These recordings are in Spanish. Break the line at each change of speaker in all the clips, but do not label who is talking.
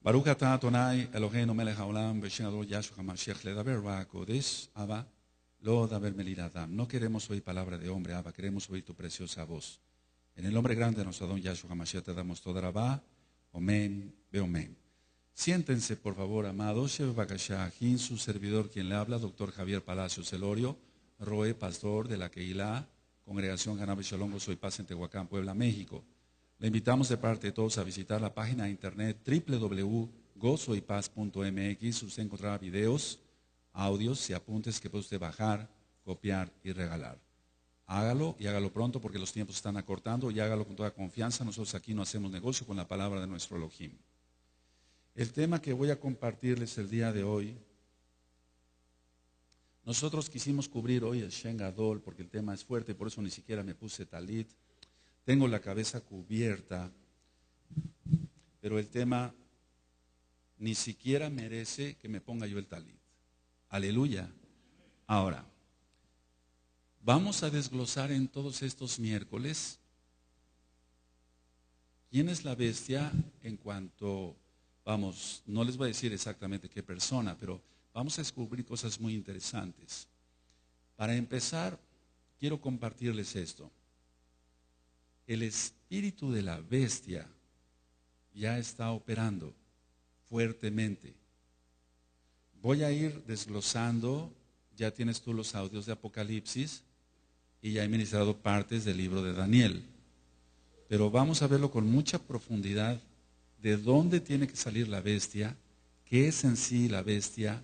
Baruch atah Adonai Eloheinu melech haolam b'shem Adonai Yahshua HaMashiach ledaber ba'kodesh Abba lo daber melid adam. No queremos oír palabra de hombre, Abba, queremos oír tu preciosa voz. En el nombre grande de nuestro Adón Yahshua HaMashiach te damos toda Rabá, Omen, Beomen. Siéntense, por favor, amados. Sheve Bakashá, aquí su servidor, quien le habla, doctor Javier Palacios Elorio, Roe, pastor de la Keilah, Congregación Hanabe Shalom, Gozo y Paz en Tehuacán, Puebla, México. Le invitamos de parte de todos a visitar la página de internet www.gozoypaz.mx. Usted encontrará videos, audios y apuntes que puede usted bajar, copiar y regalar. Hágalo y hágalo pronto porque los tiempos están acortando y hágalo con toda confianza. Nosotros aquí no hacemos negocio con la palabra de nuestro Elohim. El tema que voy a compartirles el día de hoy, nosotros quisimos cubrir hoy el Shen Gadol porque el tema es fuerte, por eso ni siquiera me puse talit. Tengo la cabeza cubierta, pero el tema ni siquiera merece que me ponga yo el talit. Aleluya. Ahora, vamos a desglosar en todos estos miércoles quién es la bestia en cuanto, vamos, no les voy a decir exactamente qué persona, pero vamos a descubrir cosas muy interesantes. Para empezar, quiero compartirles esto. El espíritu de la bestia ya está operando fuertemente. Voy a ir desglosando, ya tienes tú los audios de Apocalipsis y ya he ministrado partes del libro de Daniel. Pero vamos a verlo con mucha profundidad, de dónde tiene que salir la bestia, qué es en sí la bestia,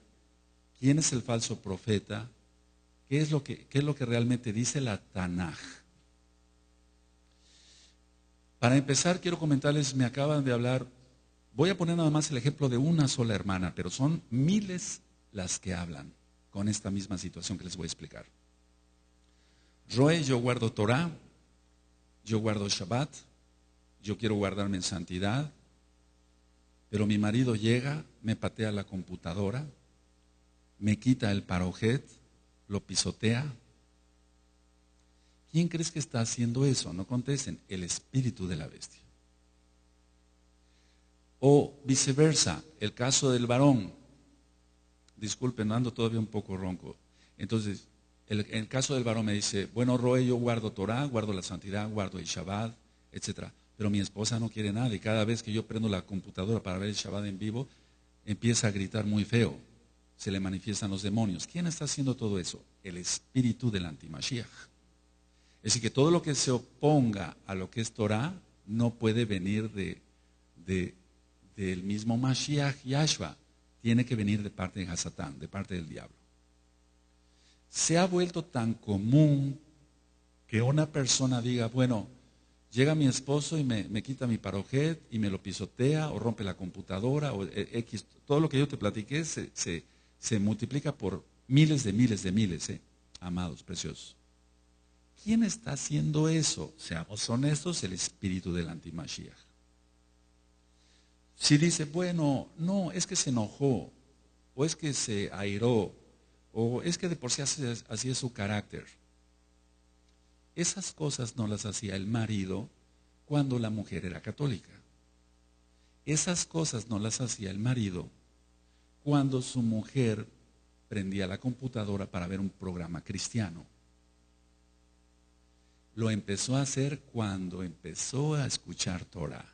quién es el falso profeta, qué es lo que realmente dice la Tanaj. Para empezar, quiero comentarles, me acaban de hablar, voy a poner nada más el ejemplo de una sola hermana, pero son miles las que hablan con esta misma situación que les voy a explicar. Roe, yo guardo Torah, yo guardo Shabbat, yo quiero guardarme en santidad, pero mi marido llega, me patea la computadora, me quita el parojet, lo pisotea. ¿Quién crees que está haciendo eso? No contesten, el espíritu de la bestia. O viceversa, el caso del varón. Disculpen, ando todavía un poco ronco. Entonces, el caso del varón me dice, bueno, Roe, yo guardo Torah, guardo la santidad, guardo el Shabbat, etc. Pero mi esposa no quiere nada y cada vez que yo prendo la computadora para ver el Shabbat en vivo, empieza a gritar muy feo. Se le manifiestan los demonios. ¿Quién está haciendo todo eso? El espíritu del antimashiach. Es decir, que todo lo que se oponga a lo que es Torah no puede venir del mismo Mashiach Yahshua. Tiene que venir de parte de Hasatán, de parte del diablo. Se ha vuelto tan común que una persona diga, bueno, llega mi esposo y me quita mi parojet y me lo pisotea o rompe la computadora o X. Todo lo que yo te platiqué se multiplica por miles de miles, amados, preciosos. ¿Quién está haciendo eso? Seamos honestos, el espíritu del antimashiach. Si dice, bueno, no, es que se enojó, o es que se airó, o es que de por sí así es su carácter. Esas cosas no las hacía el marido cuando la mujer era católica. Esas cosas no las hacía el marido cuando su mujer prendía la computadora para ver un programa cristiano. Lo empezó a hacer cuando empezó a escuchar Torah,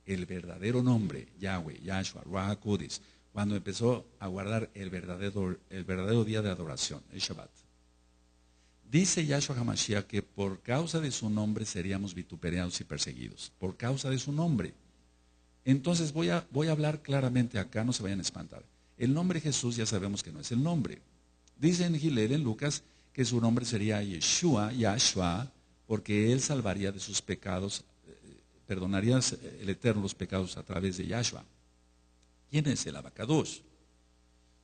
el verdadero nombre, Yahweh, Yahshua, Ruach HaKodesh, cuando empezó a guardar el verdadero día de adoración, el Shabbat. Dice Yahshua HaMashiach que por causa de su nombre seríamos vituperados y perseguidos, por causa de su nombre. Entonces voy a hablar claramente acá, no se vayan a espantar. El nombre Jesús ya sabemos que no es el nombre. Dice en Gilel, en Lucas, que su nombre sería Yeshua, Yahshua, porque Él salvaría de sus pecados, perdonaría el Eterno los pecados a través de Yahshua. ¿Quién es el Abacadosh?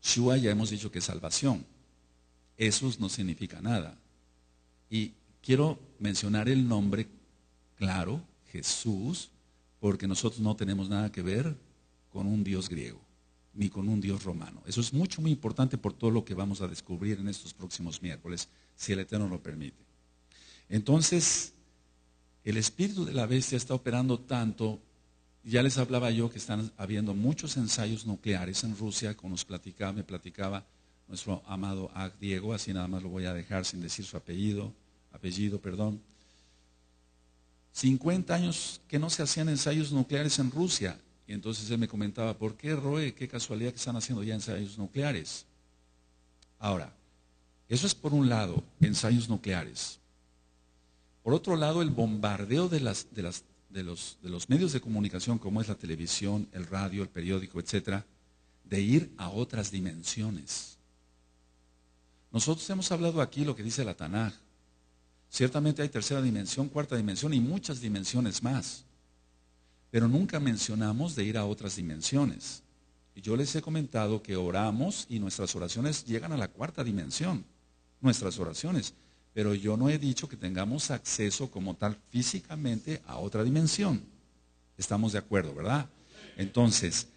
Shua ya hemos dicho que es salvación. Jesús no significa nada. Y quiero mencionar el nombre claro, Jesús, porque nosotros no tenemos nada que ver con un Dios griego, ni con un Dios romano. Eso es muy importante por todo lo que vamos a descubrir en estos próximos miércoles, si el Eterno lo permite. Entonces, el espíritu de la bestia está operando tanto Ya les hablaba yo que están habiendo muchos ensayos nucleares en Rusia, como me platicaba nuestro amado Ag Diego, así nada más lo voy a dejar sin decir su apellido, perdón. 50 años que no se hacían ensayos nucleares en Rusia. Y entonces él me comentaba, ¿por qué, Roe? Qué casualidad que están haciendo ya ensayos nucleares. Ahora, eso es por un lado, ensayos nucleares. Por otro lado, el bombardeo de los medios de comunicación, como es la televisión, el radio, el periódico, etcétera, de ir a otras dimensiones. Nosotros hemos hablado aquí lo que dice la Tanaj. Ciertamente hay tercera dimensión, cuarta dimensión y muchas dimensiones más. Pero nunca mencionamos de ir a otras dimensiones. Y yo les he comentado que oramos y nuestras oraciones llegan a la cuarta dimensión. Nuestras oraciones. Pero yo no he dicho que tengamos acceso como tal físicamente a otra dimensión. Estamos de acuerdo, ¿verdad? Entonces,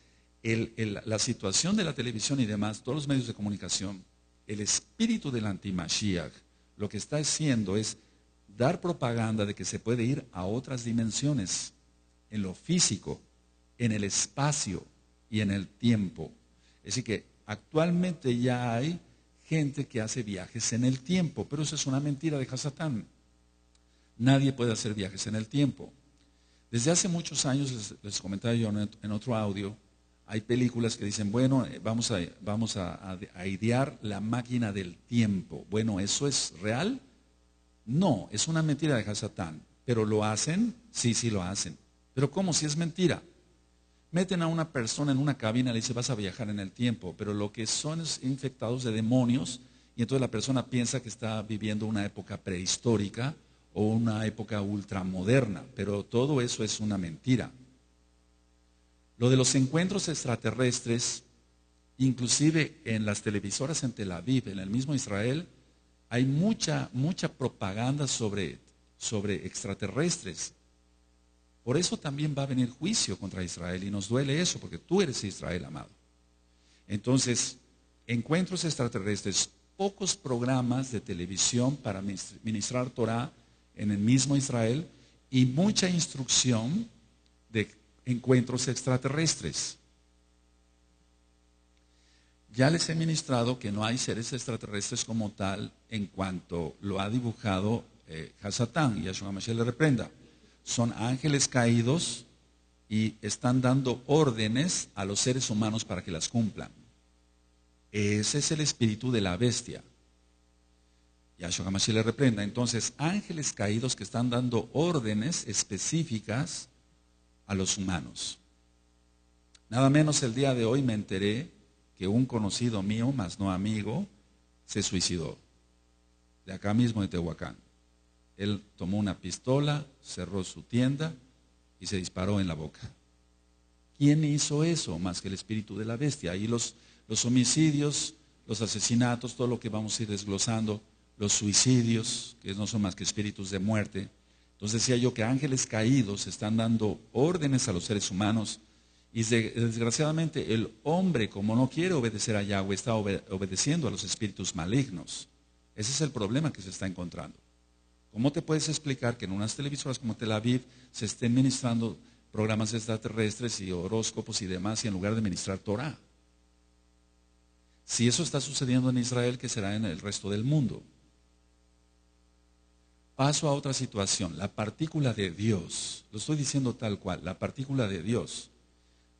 la situación de la televisión y demás, todos los medios de comunicación, el espíritu del anti-Mashiach, lo que está haciendo es dar propaganda de que se puede ir a otras dimensiones, en lo físico, en el espacio y en el tiempo. Es decir que actualmente ya hay gente que hace viajes en el tiempo, pero eso es una mentira de Hasatán. Nadie puede hacer viajes en el tiempo. Desde hace muchos años, les comentaba yo en otro audio, hay películas que dicen, bueno, vamos a idear la máquina del tiempo. Bueno, ¿eso es real? No, es una mentira de Hasatán. ¿Pero lo hacen? Sí, sí lo hacen. ¿Pero cómo? Si es mentira. Meten a una persona en una cabina y le dicen, vas a viajar en el tiempo, pero lo que son es infectados de demonios, y entonces la persona piensa que está viviendo una época prehistórica o una época ultramoderna, pero todo eso es una mentira. Lo de los encuentros extraterrestres, inclusive en las televisoras en Tel Aviv, en el mismo Israel, hay mucha propaganda sobre extraterrestres. Por eso también va a venir juicio contra Israel y nos duele eso, porque tú eres Israel, amado. Entonces, encuentros extraterrestres, pocos programas de televisión para ministrar Torah en el mismo Israel y mucha instrucción de encuentros extraterrestres. Ya les he ministrado que no hay seres extraterrestres como tal en cuanto lo ha dibujado Hasatán, y Yahshua Mashiach le reprenda. Son ángeles caídos y están dando órdenes a los seres humanos para que las cumplan. Ese es el espíritu de la bestia. Yahshua Mashiach le reprenda. Entonces, ángeles caídos que están dando órdenes específicas a los humanos. Nada menos el día de hoy me enteré que un conocido mío, más no amigo, se suicidó. De acá mismo de Tehuacán. Él tomó una pistola, cerró su tienda y se disparó en la boca. ¿Quién hizo eso más que el espíritu de la bestia? Ahí los homicidios, los asesinatos, todo lo que vamos a ir desglosando, los suicidios, que no son más que espíritus de muerte. Entonces decía yo que ángeles caídos están dando órdenes a los seres humanos y desgraciadamente el hombre, como no quiere obedecer a Yahweh, está obedeciendo a los espíritus malignos. Ese es el problema que se está encontrando. ¿Cómo te puedes explicar que en unas televisoras como Tel Aviv se estén ministrando programas extraterrestres y horóscopos y demás, y en lugar de ministrar Torah? Si eso está sucediendo en Israel, ¿qué será en el resto del mundo? Paso a otra situación, la partícula de Dios. Lo estoy diciendo tal cual, la partícula de Dios.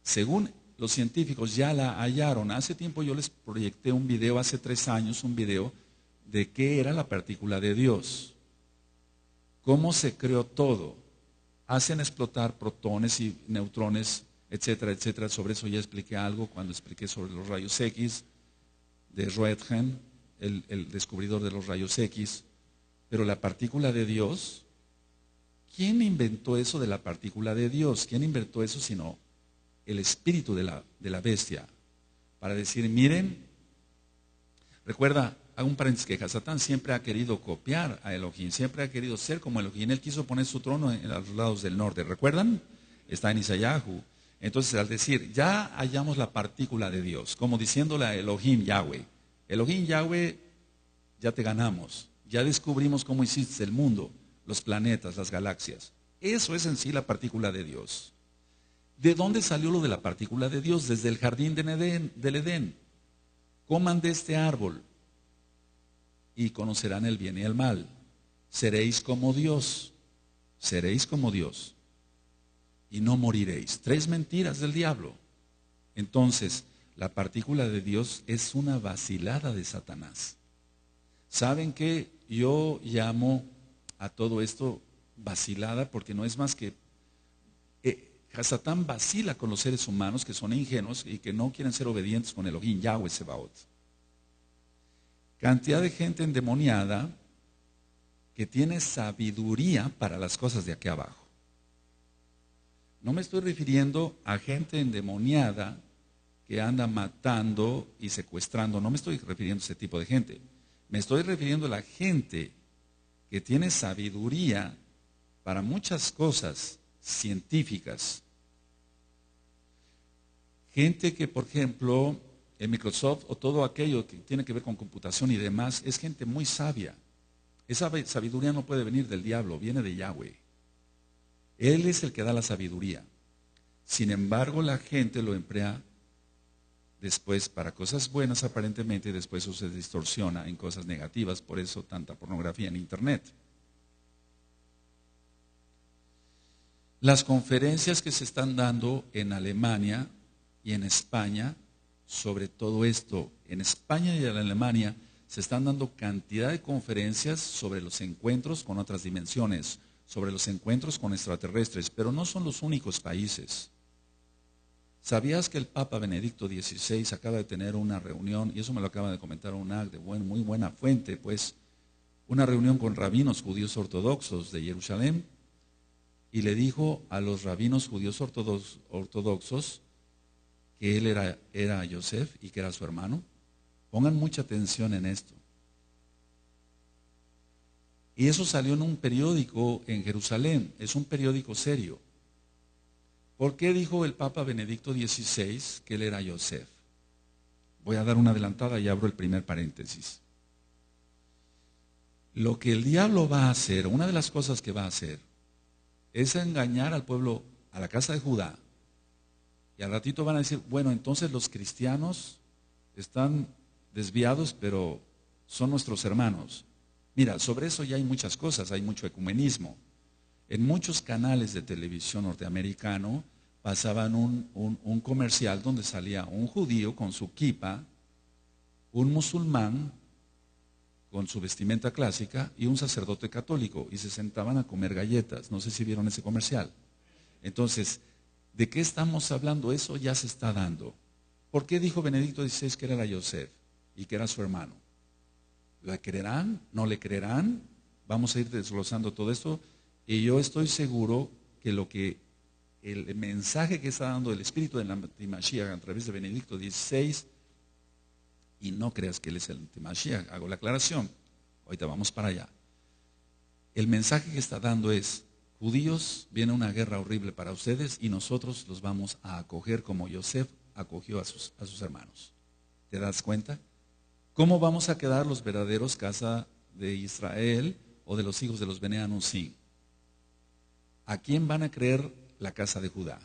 Según los científicos ya la hallaron. Hace tiempo yo les proyecté un video, hace 3 años, un video de qué era la partícula de Dios. Cómo se creó todo. Hacen explotar protones y neutrones, etcétera, etcétera. Sobre eso ya expliqué algo cuando expliqué sobre los rayos X de Roentgen, el descubridor de los rayos X. Pero la partícula de Dios, ¿quién inventó eso de la partícula de Dios? ¿Quién inventó eso sino el espíritu de la bestia? Para decir, miren, recuerda, hago un paréntesis, que Hasatán siempre ha querido copiar a Elohim, siempre ha querido ser como Elohim. Él quiso poner su trono en los lados del norte, ¿recuerdan? Está en Isayahu. Entonces, al decir, ya hallamos la partícula de Dios, como diciéndole a Elohim Yahweh, Elohim Yahweh, ya te ganamos, ya descubrimos cómo hiciste el mundo, los planetas, las galaxias. Eso es en sí la partícula de Dios. ¿De dónde salió lo de la partícula de Dios? Desde el jardín del Edén. Coman de este árbol y conocerán el bien y el mal. Seréis como Dios. Seréis como Dios. Y no moriréis. 3 mentiras del diablo. Entonces, la partícula de Dios es una vacilada de Satanás. ¿Saben qué? Yo llamo a todo esto vacilada porque no es más que Satán vacila con los seres humanos que son ingenuos y que no quieren ser obedientes con Elohim, Yahweh Sebaot. Cantidad de gente endemoniada que tiene sabiduría para las cosas de aquí abajo. No me estoy refiriendo a gente endemoniada que anda matando y secuestrando, no me estoy refiriendo a ese tipo de gente. Me estoy refiriendo a la gente que tiene sabiduría para muchas cosas científicas. Gente que, por ejemplo, en Microsoft o todo aquello que tiene que ver con computación y demás, es gente muy sabia. Esa sabiduría no puede venir del diablo, viene de Yahweh. Él es el que da la sabiduría. Sin embargo, la gente lo emplea después para cosas buenas aparentemente y después eso se distorsiona en cosas negativas, por eso tanta pornografía en internet. Las conferencias que se están dando en Alemania y en España sobre todo esto, en España y en Alemania se están dando cantidad de conferencias sobre los encuentros con otras dimensiones, sobre los encuentros con extraterrestres, pero no son los únicos países. ¿Sabías que el Papa Benedicto XVI acaba de tener una reunión, y eso me lo acaba de comentar un AG de muy buena fuente, pues, una reunión con rabinos judíos ortodoxos de Jerusalén, y le dijo a los rabinos judíos ortodoxos que él era Yosef y que era su hermano? Pongan mucha atención en esto. Y eso salió en un periódico en Jerusalén, es un periódico serio. ¿Por qué dijo el Papa Benedicto XVI que él era Yosef? Voy a dar una adelantada y abro el primer paréntesis. Lo que el diablo va a hacer, una de las cosas que va a hacer, es engañar al pueblo, a la casa de Judá. Y al ratito van a decir, bueno, entonces los cristianos están desviados, pero son nuestros hermanos. Mira, sobre eso ya hay muchas cosas, hay mucho ecumenismo. En muchos canales de televisión norteamericano pasaban un comercial donde salía un judío con su kipa, un musulmán con su vestimenta clásica y un sacerdote católico, y se sentaban a comer galletas. No sé si vieron ese comercial. Entonces, ¿de qué estamos hablando? Eso ya se está dando. ¿Por qué dijo Benedicto XVI que era Yosef y que era su hermano? ¿Le creerán? ¿No le creerán? Vamos a ir desglosando todo esto. Y yo estoy seguro que el mensaje que está dando el Espíritu del Antimashiach a través de Benedicto XVI, y no creas que él es el Antimashiach, hago la aclaración, ahorita vamos para allá. El mensaje que está dando es, judíos, viene una guerra horrible para ustedes y nosotros los vamos a acoger como Yosef acogió a sus hermanos. ¿Te das cuenta? ¿Cómo vamos a quedar los verdaderos casa de Israel o de los hijos de los Bene Anusim? ¿A quién van a creer la casa de Judá?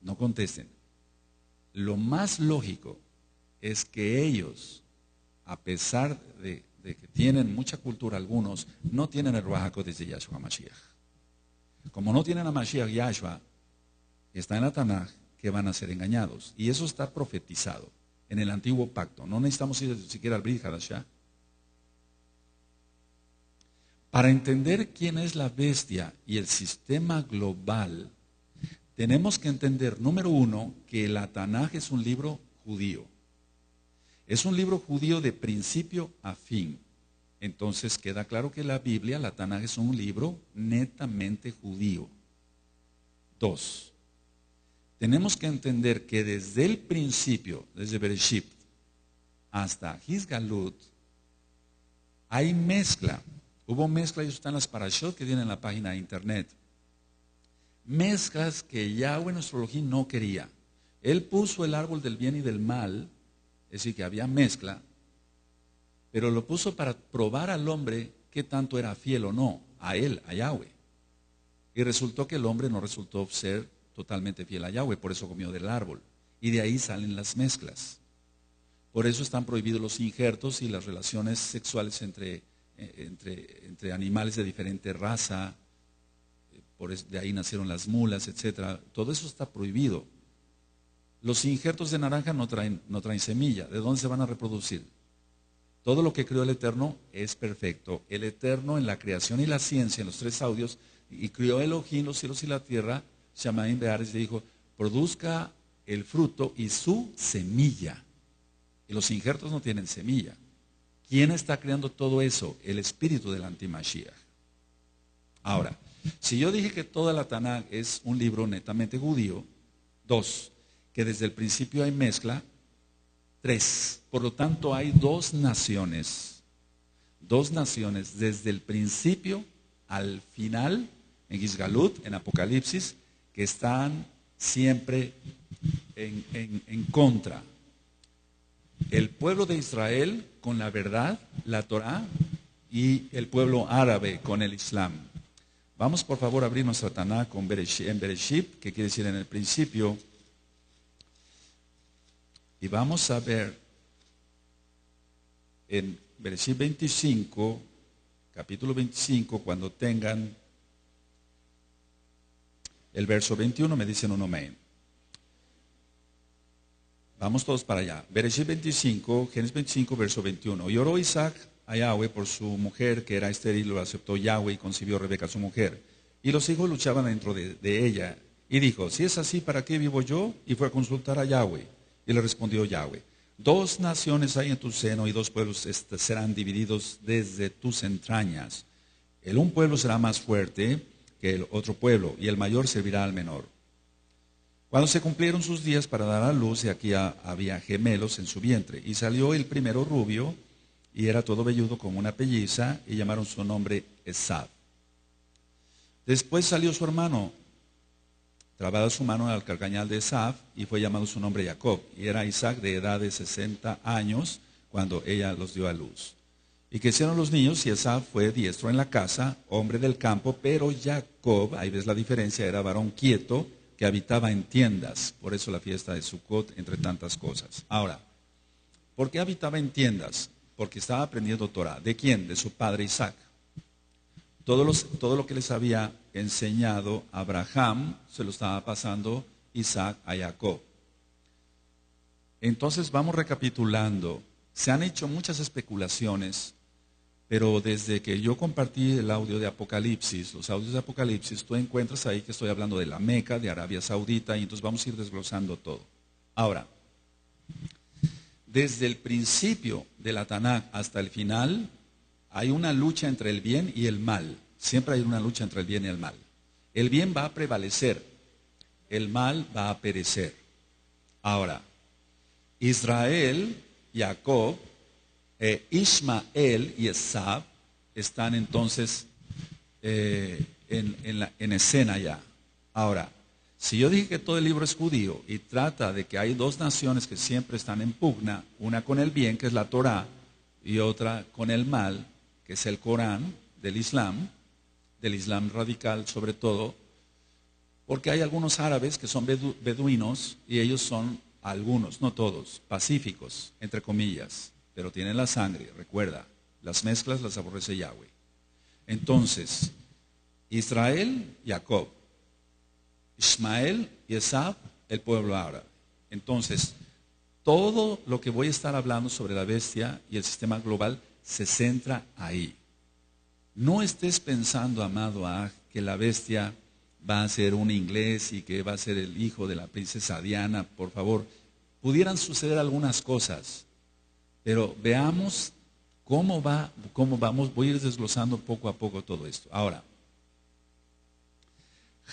No contesten. Lo más lógico es que ellos, a pesar de que tienen mucha cultura algunos, no tienen el Ruach HaKodesh de Yahshua Mashiach. Como no tienen a Mashiach Yahshua, está en la Tanaj que van a ser engañados. Y eso está profetizado en el antiguo pacto. No necesitamos ir siquiera al Brit Hadashah. Para entender quién es la bestia y el sistema global, tenemos que entender, número uno, que la Tanaj es un libro judío. Es un libro judío de principio a fin. Entonces queda claro que la Biblia, la Tanaj, es un libro netamente judío. 2. Tenemos que entender que desde el principio, desde Bereshit hasta Hisgalut, hay mezcla. Hubo mezcla, y eso está en las parashot que tienen en la página de internet. Mezclas que Yahweh, nuestro Elohim, no quería. Él puso el árbol del bien y del mal, es decir, que había mezcla, pero lo puso para probar al hombre qué tanto era fiel o no, a él, a Yahweh. Y resultó que el hombre no resultó ser totalmente fiel a Yahweh, por eso comió del árbol. Y de ahí salen las mezclas. Por eso están prohibidos los injertos y las relaciones sexuales entre animales de diferente raza. De ahí nacieron las mulas, etc. Todo eso está prohibido. Los injertos de naranja no traen semilla. ¿De dónde se van a reproducir? Todo lo que creó el Eterno es perfecto. El Eterno en la creación y la ciencia, en los 3 audios, y crió Elohim los cielos y la tierra, Shamaim Be'aretz, le dijo, produzca el fruto y su semilla. Y los injertos no tienen semilla. ¿Quién está creando todo eso? El espíritu del antimashiach. Ahora, si yo dije que toda la Tanaj es un libro netamente judío, 2, que desde el principio hay mezcla, 3, por lo tanto hay 2 naciones desde el principio al final, en Gizgalut, en Apocalipsis, que están siempre en contra. El pueblo de Israel con la verdad, la Torah, y el pueblo árabe con el Islam. Vamos por favor a abrir nuestra Tanaj en Bereshit, que quiere decir en el principio, y vamos a ver en Bereshit 25, capítulo 25, cuando tengan el verso 21, me dicen un amén. Vamos todos para allá. Bereshit 25, Génesis 25, verso 21. Y oró Isaac a Yahweh por su mujer, que era estéril, lo aceptó Yahweh y concibió Rebeca su mujer. Y los hijos luchaban dentro de ella. Y dijo, si es así, ¿para qué vivo yo? Y fue a consultar a Yahweh. Y le respondió Yahweh, 2 naciones hay en tu seno y 2 pueblos serán divididos desde tus entrañas. El un pueblo será más fuerte que el otro pueblo, y el mayor servirá al menor. Cuando se cumplieron sus días para dar a luz, y aquí había gemelos en su vientre, y salió el primero rubio, y era todo velludo como una pelliza, y llamaron su nombre Esav. Después salió su hermano, trabada su mano al carcañal de Esav, y fue llamado su nombre Jacob, y era Isaac de edad de 60 años, cuando ella los dio a luz. Y crecieron los niños, y Esav fue diestro en la casa, hombre del campo, pero Jacob, ahí ves la diferencia, era varón quieto, que habitaba en tiendas. Por eso la fiesta de Sukkot, entre tantas cosas. Ahora, ¿por qué habitaba en tiendas? Porque estaba aprendiendo Torah. ¿De quién? De su padre Isaac. Todo lo que les había enseñado Abraham, se lo estaba pasando Isaac a Jacob. Entonces vamos recapitulando. Se han hecho muchas especulaciones, pero desde que yo compartí el audio de Apocalipsis, los audios de Apocalipsis, tú encuentras ahí que estoy hablando de la Meca, de Arabia Saudita, y entonces vamos a ir desglosando todo. Ahora, desde el principio de la Tanaj hasta el final, hay una lucha entre el bien y el mal. Siempre hay una lucha entre el bien y el mal. El bien va a prevalecer, el mal va a perecer. Ahora, Israel, Jacob, Ismael y Esav están entonces en escena ya. Ahora, si yo dije que todo el libro es judío y trata de que hay 2 naciones que siempre están en pugna, una con el bien, que es la Torah, y otra con el mal, que es el Corán del Islam radical sobre todo, porque hay algunos árabes que son beduinos y ellos son algunos, no todos, pacíficos, entre comillas, pero tienen la sangre, recuerda, las mezclas las aborrece Yahweh. Entonces, Israel, Jacob, Ismael y Esav, el pueblo árabe. Entonces, todo lo que voy a estar hablando sobre la bestia y el sistema global se centra ahí. No estés pensando, amado, que la bestia va a ser un inglés y que va a ser el hijo de la princesa Diana, por favor. Pudieran suceder algunas cosas, pero veamos cómo vamos. Voy a ir desglosando poco a poco todo esto. Ahora,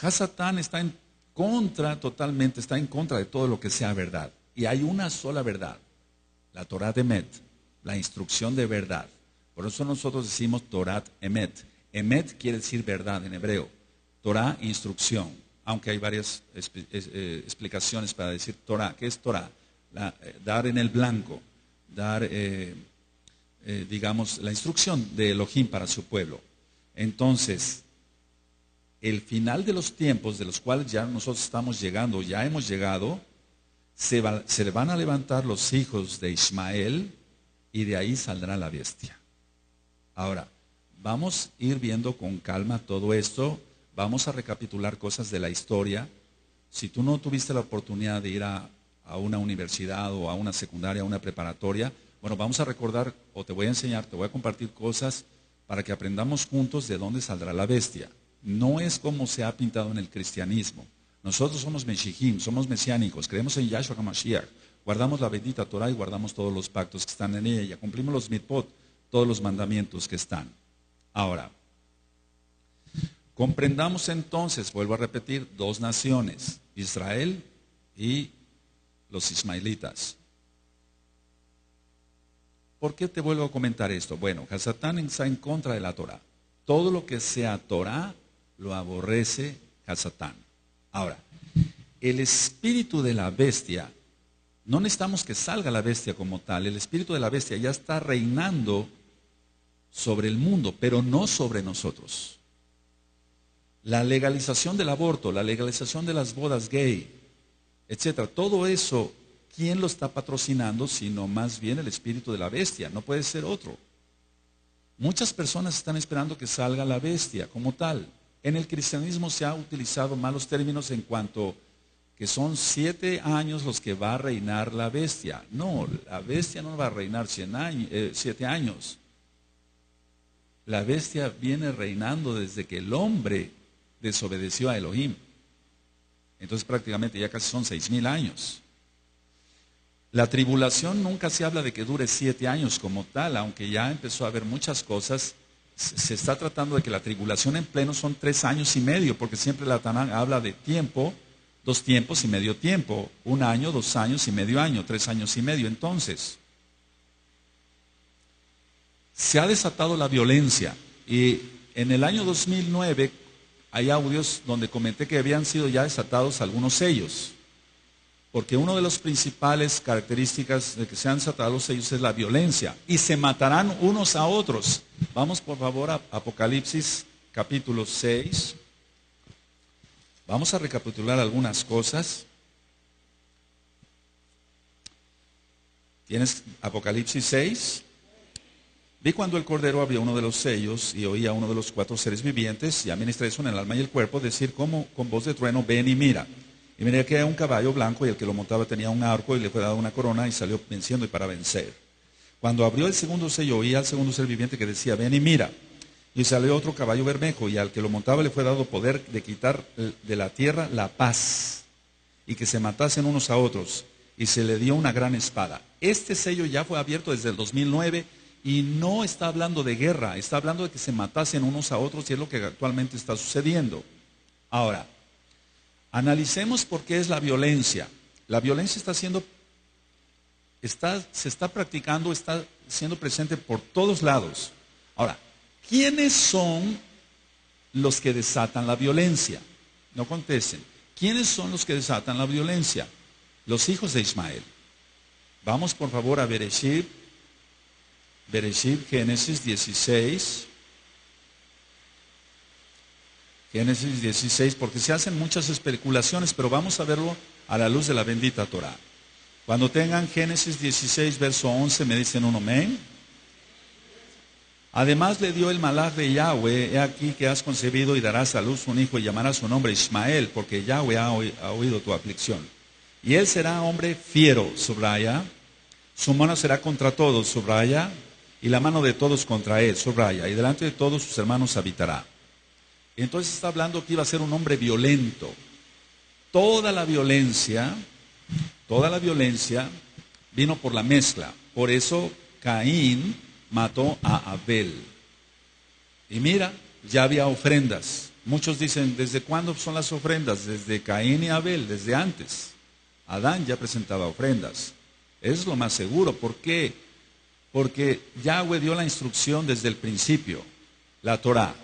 Hasatán está en contra de todo lo que sea verdad. Y hay una sola verdad, la Torah de Emet, la instrucción de verdad. Por eso nosotros decimos Torat Emet. Emet quiere decir verdad en hebreo. Torah, instrucción. Aunque hay varias explicaciones para decir Torah. ¿Qué es Torah? Dar en el blanco. Dar, digamos, la instrucción de Elohim para su pueblo. Entonces, el final de los tiempos, de los cuales ya nosotros estamos llegando, ya hemos llegado, se van a levantar los hijos de Ismael y de ahí saldrá la bestia. Ahora, vamos a ir viendo con calma todo esto, vamos a recapitular cosas de la historia. Si tú no tuviste la oportunidad de ir a una universidad o a una secundaria, a una preparatoria, bueno, vamos a recordar, o te voy a enseñar, te voy a compartir cosas para que aprendamos juntos de dónde saldrá la bestia. No es como se ha pintado en el cristianismo. Nosotros somos Meshihim, somos mesiánicos, creemos en Yahshua HaMashiach, guardamos la bendita Torah y guardamos todos los pactos que están en ella, cumplimos los mitzvot, todos los mandamientos que están. Ahora, comprendamos entonces, vuelvo a repetir, dos naciones, Israel y los ismaelitas. ¿Por qué te vuelvo a comentar esto? Bueno, Hasatán está en contra de la Torah. Todo lo que sea Torah lo aborrece Hasatán. Ahora, el espíritu de la bestia, no necesitamos que salga la bestia como tal, el espíritu de la bestia ya está reinando sobre el mundo, pero no sobre nosotros. La legalización del aborto, la legalización de las bodas gay, etcétera, todo eso, ¿quién lo está patrocinando? Sino más bien el espíritu de la bestia, no puede ser otro. Muchas personas están esperando que salga la bestia como tal. En el cristianismo se ha utilizado malos términos en cuanto que son 7 años los que va a reinar la bestia. No, la bestia no va a reinar 7 años. La bestia viene reinando desde que el hombre desobedeció a Elohim. Entonces prácticamente ya casi son 6,000 años. La tribulación nunca se habla de que dure 7 años como tal, aunque ya empezó a haber muchas cosas. Se está tratando de que la tribulación en pleno son 3 años y medio, porque siempre la Tanán habla de tiempo, 2 tiempos y medio tiempo, 1 año, 2 años y medio año, 3 años y medio. Entonces, se ha desatado la violencia y en el año 2009 hay audios donde comenté que habían sido ya desatados algunos sellos, porque una de las principales características de que se han desatado los sellos es la violencia y se matarán unos a otros. Vamos por favor a Apocalipsis capítulo 6. Vamos a recapitular algunas cosas. ¿Tienes Apocalipsis 6? Vi cuando el Cordero abrió uno de los sellos y oí a uno de los 4 seres vivientes, y a ministra eso en el alma y el cuerpo, decir como con voz de trueno, ven y mira. Y miré que era un caballo blanco y el que lo montaba tenía un arco y le fue dada una corona y salió venciendo y para vencer. Cuando abrió el segundo sello, oí al segundo ser viviente que decía, ven y mira. Y salió otro caballo bermejo y al que lo montaba le fue dado poder de quitar de la tierra la paz y que se matasen unos a otros. Y se le dio una gran espada. Este sello ya fue abierto desde el 2009 y no está hablando de guerra, está hablando de que se matasen unos a otros y es lo que actualmente está sucediendo. Ahora, analicemos por qué es la violencia. La violencia se está practicando, está siendo presente por todos lados. Ahora, ¿quiénes son los que desatan la violencia? No contesten. ¿Quiénes son los que desatan la violencia? Los hijos de Ismael. Vamos por favor a Bereshit, Génesis 16. Génesis 16, porque se hacen muchas especulaciones, pero vamos a verlo a la luz de la bendita Torah. Cuando tengan Génesis 16, verso 11, me dicen un amén. Además le dio el malaj de Yahweh, he aquí que has concebido y darás a luz un hijo y llamarás su nombre Ismael, porque Yahweh ha oído tu aflicción. Y él será hombre fiero, subraya, su mano será contra todos, subraya, y la mano de todos contra él, subraya, y delante de todos sus hermanos habitará. Entonces está hablando que iba a ser un hombre violento. Toda la violencia vino por la mezcla. Por eso Caín mató a Abel. Y mira, ya había ofrendas. Muchos dicen, ¿desde cuándo son las ofrendas? Desde Caín y Abel, desde antes. Adán ya presentaba ofrendas. Es lo más seguro. ¿Por qué? Porque Yahweh dio la instrucción desde el principio, la Torah.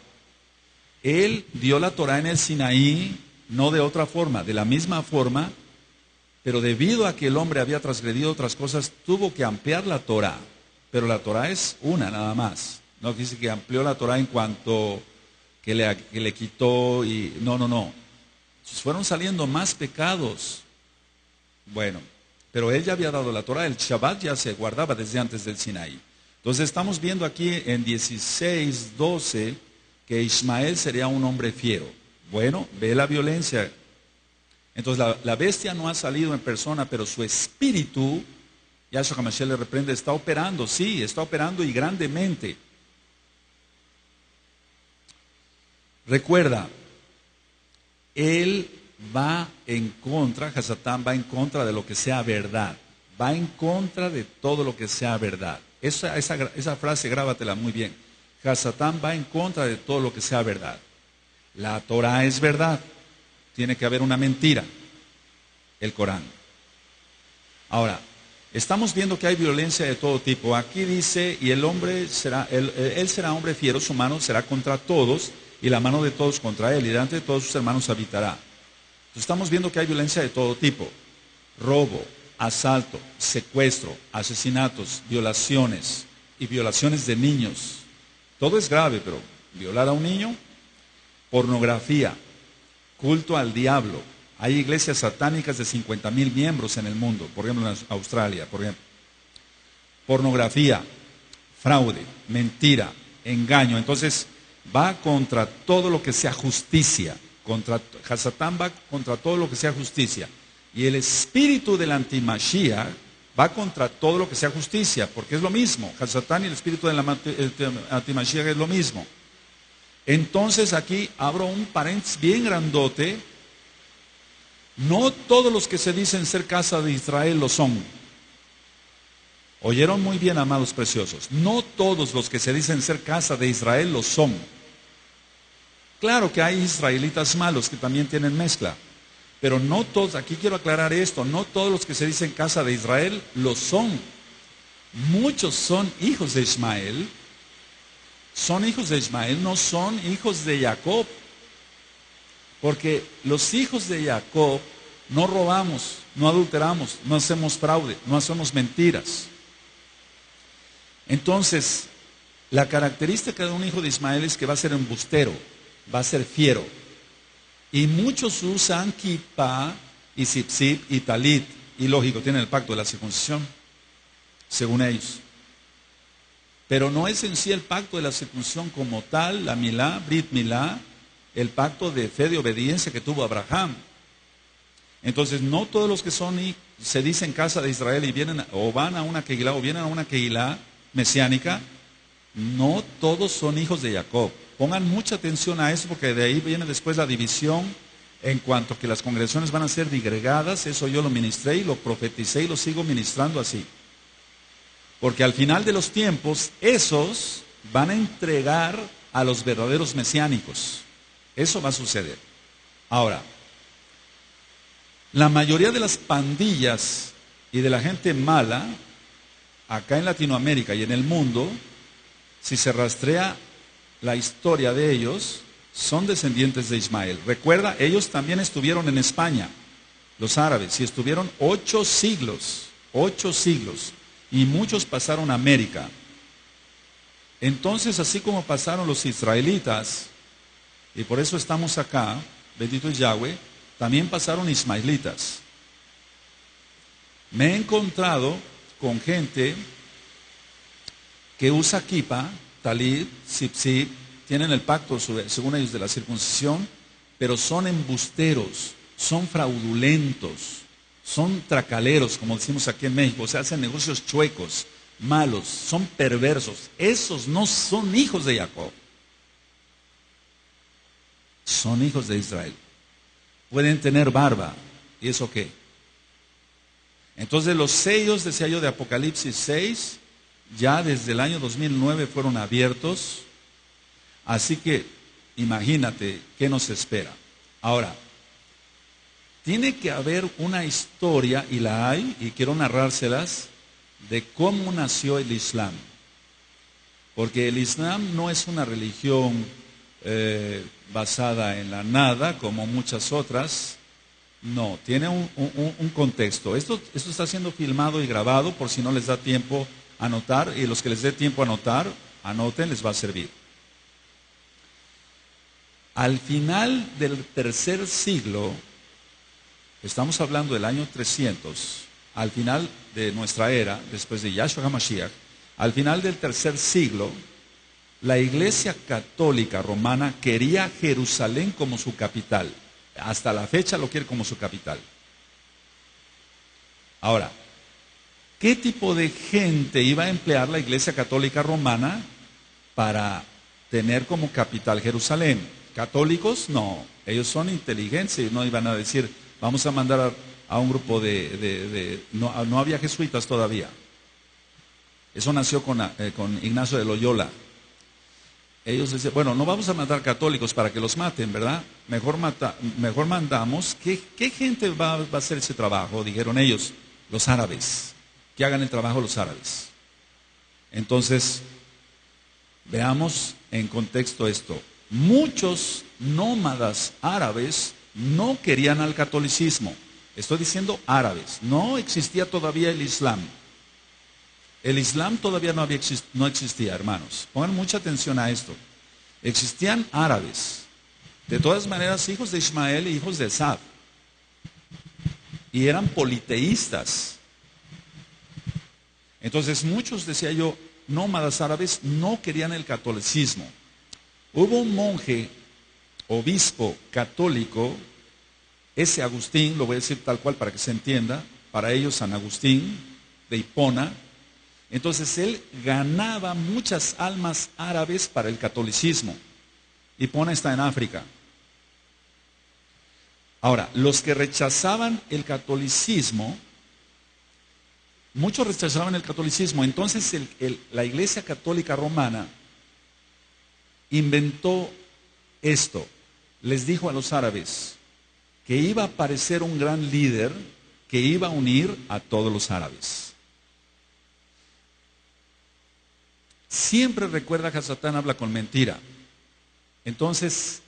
Él dio la Torah en el Sinaí, no de otra forma, de la misma forma, pero debido a que el hombre había transgredido otras cosas, tuvo que ampliar la Torah. Pero la Torah es una nada más. No dice que amplió la Torah en cuanto que le quitó y no. Fueron saliendo más pecados. Bueno, pero él ya había dado la Torah, el Shabbat ya se guardaba desde antes del Sinaí. Entonces estamos viendo aquí en 16:12 que Ismael sería un hombre fiero. Bueno, ve la violencia. Entonces la bestia no ha salido en persona, pero su espíritu, Yahshua HaMashiach le reprende, está operando, sí, está operando y grandemente. Recuerda, él va en contra, Hasatán va en contra de lo que sea verdad, va en contra de todo lo que sea verdad. Esa frase grábatela muy bien. Hasatán va en contra de todo lo que sea verdad. La Torah es verdad, tiene que haber una mentira, el Corán. Ahora, estamos viendo que hay violencia de todo tipo. Aquí dice, y el hombre será, él será hombre fiero, su mano será contra todos, y la mano de todos contra él, y delante de todos sus hermanos habitará. Entonces estamos viendo que hay violencia de todo tipo. Robo, asalto, secuestro, asesinatos, violaciones, y violaciones de niños. Todo es grave, pero violar a un niño, pornografía, culto al diablo. Hay iglesias satánicas de 50,000 miembros en el mundo, por ejemplo en Australia, por ejemplo. Pornografía, fraude, mentira, engaño. Entonces va contra todo lo que sea justicia. Hasatán va contra todo lo que sea justicia. Y el espíritu del antimashiach va contra todo lo que sea justicia, porque es lo mismo. Hasatán y el espíritu del antimashiach es lo mismo. Entonces aquí abro un paréntesis bien grandote. No todos los que se dicen ser casa de Israel lo son. Oyeron muy bien, amados preciosos. No todos los que se dicen ser casa de Israel lo son. Claro que hay israelitas malos que también tienen mezcla. Pero no todos, aquí quiero aclarar esto, no todos los que se dicen casa de Israel lo son. Muchos son hijos de Ismael. Son hijos de Ismael, no son hijos de Jacob. Porque los hijos de Jacob no robamos, no adulteramos, no hacemos fraude, no hacemos mentiras. Entonces, la característica de un hijo de Ismael es que va a ser embustero, va a ser fiero. Y muchos usan kippah y zipzip y talit. Y lógico, tienen el pacto de la circuncisión, según ellos. Pero no es en sí el pacto de la circuncisión como tal, la milá, brit milá, el pacto de fe de obediencia que tuvo Abraham. Entonces, no todos los que se dicen casa de Israel y vienen o van a una kehilá o vienen a una kehilá mesiánica, no todos son hijos de Jacob. Pongan mucha atención a eso, porque de ahí viene después la división en cuanto a que las congregaciones van a ser digregadas. Eso yo lo ministré y lo profeticé y lo sigo ministrando así. Porque al final de los tiempos, esos van a entregar a los verdaderos mesiánicos. Eso va a suceder. Ahora, la mayoría de las pandillas y de la gente mala, acá en Latinoamérica y en el mundo, si se rastrea la historia de ellos, son descendientes de Ismael. Recuerda, ellos también estuvieron en España, los árabes, y estuvieron 8 siglos, y muchos pasaron a América. Entonces, así como pasaron los israelitas, y por eso estamos acá, bendito es Yahweh, también pasaron ismaelitas. Me he encontrado con gente que usa kippah, talit, zipzip, tienen el pacto, según ellos, de la circuncisión, pero son embusteros, son fraudulentos, son tracaleros, como decimos aquí en México, o sea, hacen negocios chuecos, malos, son perversos. Esos no son hijos de Jacob, son hijos de Israel. Pueden tener barba, ¿y eso qué? Entonces los sellos, decía yo, de Apocalipsis 6, ya desde el año 2009 fueron abiertos. Así que imagínate qué nos espera. Ahora, tiene que haber una historia, y la hay, y quiero narrárselas, de cómo nació el Islam. Porque el Islam no es una religión basada en la nada, como muchas otras. No, tiene un contexto. Esto está siendo filmado y grabado, por si no les da tiempo a anotar, y los que les dé tiempo a anotar, anoten, les va a servir. Al final del tercer siglo, estamos hablando del año 300, al final de nuestra era, después de Yahshua HaMashiach, al final del tercer siglo, la Iglesia Católica Romana quería Jerusalén como su capital. Hasta la fecha lo quiere como su capital. Ahora, ¿qué tipo de gente iba a emplear la Iglesia Católica Romana para tener como capital Jerusalén? ¿Católicos? No, ellos son inteligentes y no iban a decir, vamos a mandar a un grupo no había jesuitas todavía. Eso nació con Ignacio de Loyola. Ellos decían, bueno, no vamos a mandar católicos para que los maten, ¿verdad? Mejor mandamos, ¿qué gente va a hacer ese trabajo? Dijeron ellos, los árabes, que hagan el trabajo los árabes. Entonces, veamos en contexto esto. Muchos nómadas árabes no querían al catolicismo. Estoy diciendo árabes, no existía todavía el Islam. El Islam todavía no existía, hermanos. Pongan mucha atención a esto. Existían árabes. De todas maneras, hijos de Ismael e hijos de Esab. Y eran politeístas. Entonces, muchos, decía yo, nómadas árabes no querían el catolicismo. Hubo un monje, obispo católico, ese Agustín, lo voy a decir tal cual para que se entienda, para ellos San Agustín, de Hipona. Entonces él ganaba muchas almas árabes para el catolicismo. Hipona está en África. Ahora, los que rechazaban el catolicismo, muchos rechazaban el catolicismo, entonces la Iglesia Católica Romana inventó esto. Les dijo a los árabes que iba a aparecer un gran líder que iba a unir a todos los árabes. Siempre recuerda que Satán habla con mentira. Entonces,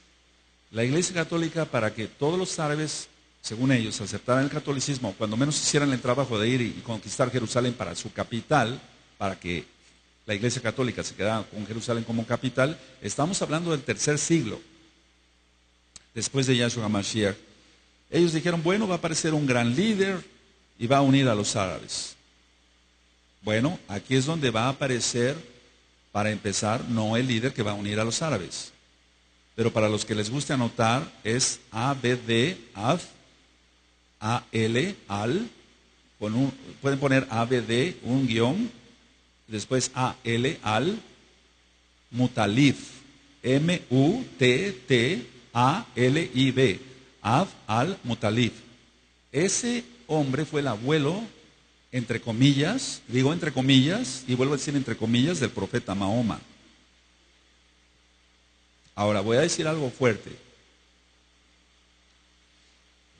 la Iglesia Católica, para que todos los árabes, según ellos, aceptaran el catolicismo, cuando menos hicieran el trabajo de ir y conquistar Jerusalén para su capital, para que la Iglesia Católica se quedara con Jerusalén como capital, estamos hablando del tercer siglo, después de Yahshua HaMashiach. Ellos dijeron, bueno, va a aparecer un gran líder y va a unir a los árabes. Bueno, aquí es donde va a aparecer, para empezar, no el líder que va a unir a los árabes. Pero para los que les guste anotar, es ABD, Ad, AL, Al, pueden poner ABD, un guión, después AL, Al, Mutalib, MUTTALIB, Ad, Al, Mutalib. Ese hombre fue el abuelo, entre comillas, digo entre comillas, y vuelvo a decir entre comillas, del profeta Mahoma. Ahora voy a decir algo fuerte.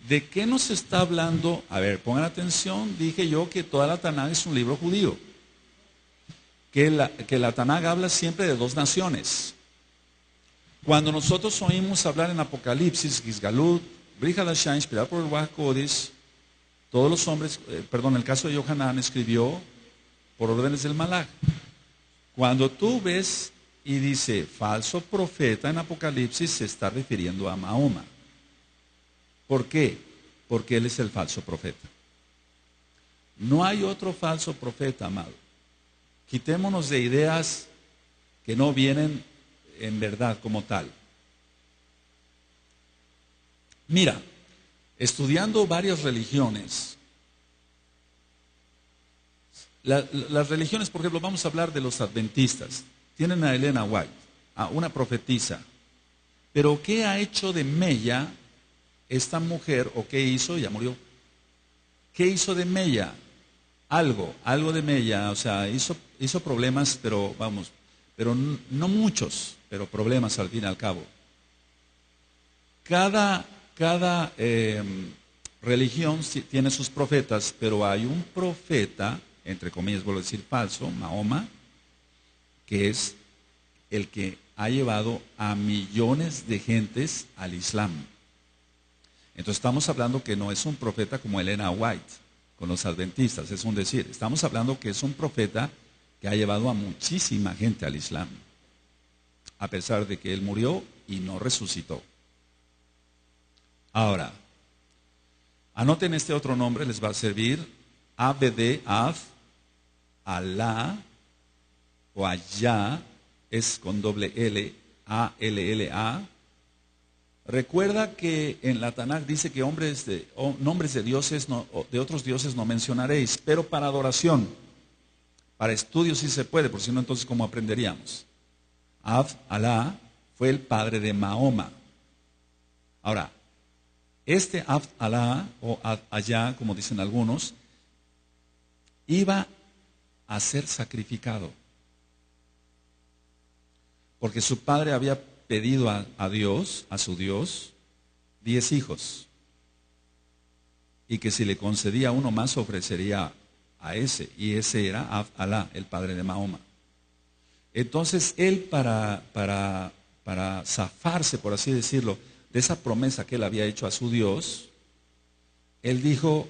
¿De qué nos está hablando? A ver, pongan atención, dije yo que toda la Tanaj es un libro judío. Que la Tanaj habla siempre de dos naciones. Cuando nosotros oímos hablar en Apocalipsis, Gizgalut, Brit Hadashah, inspirado por el Ruach HaKodesh, todos los hombres, el caso de Yohanan escribió por órdenes del Malaj. Cuando tú ves y dice falso profeta en Apocalipsis, se está refiriendo a Mahoma. ¿Por qué? Porque él es el falso profeta. No hay otro falso profeta, amado. Quitémonos de ideas que no vienen en verdad como tal. Mira, estudiando varias religiones, las religiones, por ejemplo, vamos a hablar de los adventistas. Tienen a Elena White, a una profetisa. Pero ¿qué ha hecho de mella esta mujer? ¿O qué hizo? Ya murió. ¿Qué hizo de mella? Algo de mella. O sea, hizo problemas, pero no muchos, pero problemas al fin y al cabo. Cada religión tiene sus profetas, pero hay un profeta, entre comillas, vuelvo a decir falso, Mahoma, que es el que ha llevado a millones de gentes al Islam. Entonces estamos hablando que no es un profeta como Elena White, con los adventistas, es un decir. Estamos hablando que es un profeta que ha llevado a muchísima gente al Islam. A pesar de que él murió, y no resucitó. Ahora, anoten este otro nombre, les va a servir. Abd, Av, Alá o Allá, es con doble L, A-L-L-A. Recuerda que en la Tanaj dice que nombres de dioses, de otros dioses no mencionaréis, pero para adoración, para estudio sí se puede, por si no entonces ¿cómo aprenderíamos? Ab, Alá, fue el padre de Mahoma. Ahora, este Ab, Alá o Allá, como dicen algunos, iba a ser sacrificado, porque su padre había pedido a Dios, a su Dios, 10 hijos, y que si le concedía uno más ofrecería a ese, y ese era Alá, el padre de Mahoma. Entonces él para zafarse, por así decirlo, de esa promesa que él había hecho a su Dios, él dijo,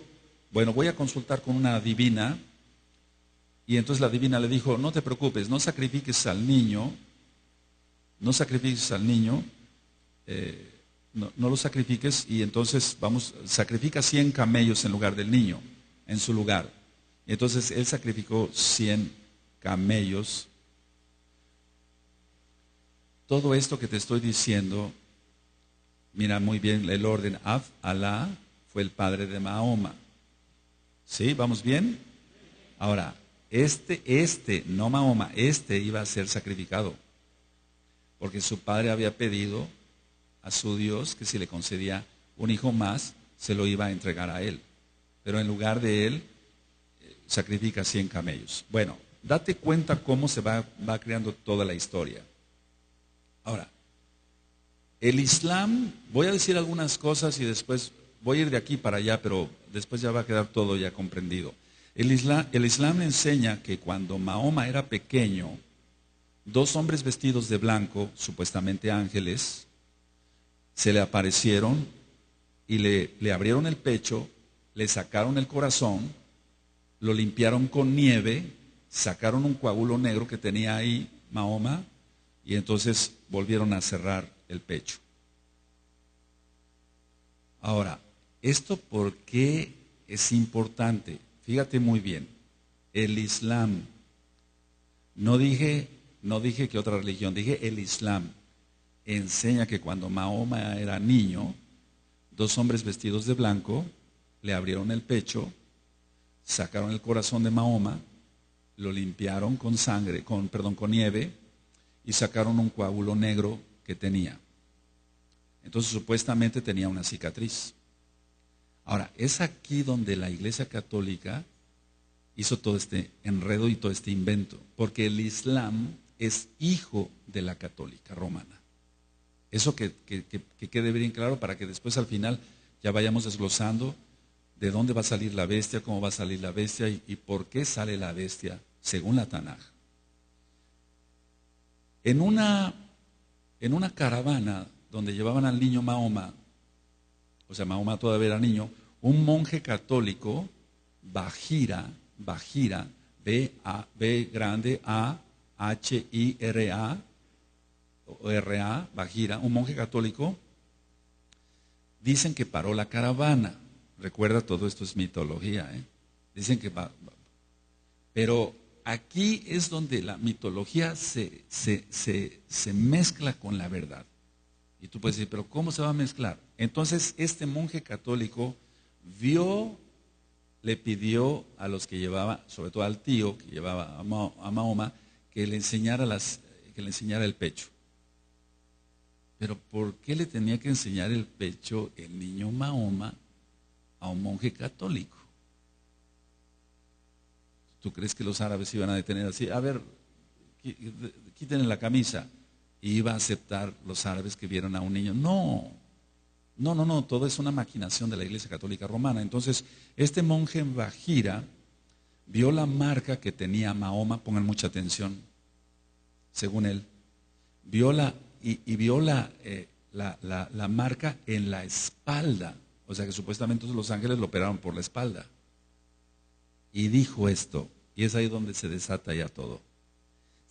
bueno, voy a consultar con una divina, y entonces la divina le dijo, no te preocupes, no sacrifiques al niño, no lo sacrifiques, y entonces sacrifica 100 camellos en lugar del niño, en su lugar. Y entonces él sacrificó 100 camellos. Todo esto que te estoy diciendo, mira muy bien el orden. Alá fue el padre de Mahoma. ¿Sí? ¿Vamos bien? Ahora, no Mahoma, iba a ser sacrificado, porque su padre había pedido a su Dios que si le concedía un hijo más, se lo iba a entregar a él. Pero en lugar de él, sacrifica 100 camellos. Bueno, date cuenta cómo se va creando toda la historia. Ahora, el Islam, voy a decir algunas cosas y después voy a ir de aquí para allá, pero después ya va a quedar todo ya comprendido. El Islam enseña que cuando Mahoma era pequeño, 2 hombres vestidos de blanco, supuestamente ángeles, se le aparecieron y le abrieron el pecho, le sacaron el corazón, lo limpiaron con nieve, sacaron un coágulo negro que tenía ahí Mahoma y entonces volvieron a cerrar el pecho. Ahora, ¿esto por qué es importante? Fíjate muy bien, el Islam, no dije que otra religión, dije el Islam enseña que cuando Mahoma era niño, 2 hombres vestidos de blanco le abrieron el pecho, sacaron el corazón de Mahoma, lo limpiaron con nieve y sacaron un coágulo negro que tenía. Entonces supuestamente tenía una cicatriz. Ahora, es aquí donde la Iglesia Católica hizo todo este enredo y todo este invento, porque el Islam es hijo de la Católica Romana. Eso que quede bien claro para que después al final ya vayamos desglosando de dónde va a salir la bestia, cómo va a salir la bestia y por qué sale la bestia según la Tanaj. En una caravana donde llevaban al niño Mahoma, o sea, Mahoma todavía era niño, un monje católico, Bajira, B grande A H I R A, Bajira, un monje católico, dicen que paró la caravana. Recuerda, todo esto es mitología, Dicen que pero aquí es donde la mitología se mezcla con la verdad. Y tú puedes decir, pero ¿cómo se va a mezclar? Entonces este monje católico le pidió a los que llevaba, sobre todo al tío que llevaba a Mahoma, que le enseñara el pecho. Pero ¿por qué le tenía que enseñar el pecho el niño Mahoma a un monje católico? ¿Tú crees que los árabes iban a detener así? A ver, quítenle la camisa. Y iba a aceptar los árabes que vieron a un niño. No, todo es una maquinación de la Iglesia Católica Romana. Entonces, este monje en Bajira vio la marca que tenía Mahoma, pongan mucha atención, según él, vio la marca en la espalda, o sea que supuestamente los ángeles lo operaron por la espalda. Y dijo esto, y es ahí donde se desata ya todo.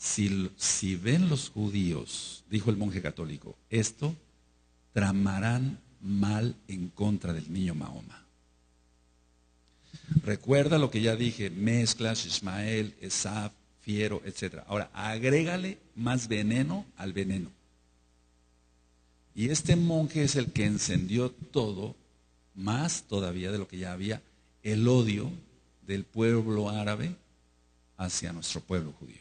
si ven los judíos, dijo el monje católico, esto, tramarán mal en contra del niño Mahoma. Recuerda lo que ya dije, mezclas, Ismael, Esaf, fiero, etc. Ahora, agrégale más veneno al veneno. Y este monje es el que encendió todo, más todavía de lo que ya había, el odio del pueblo árabe hacia nuestro pueblo judío.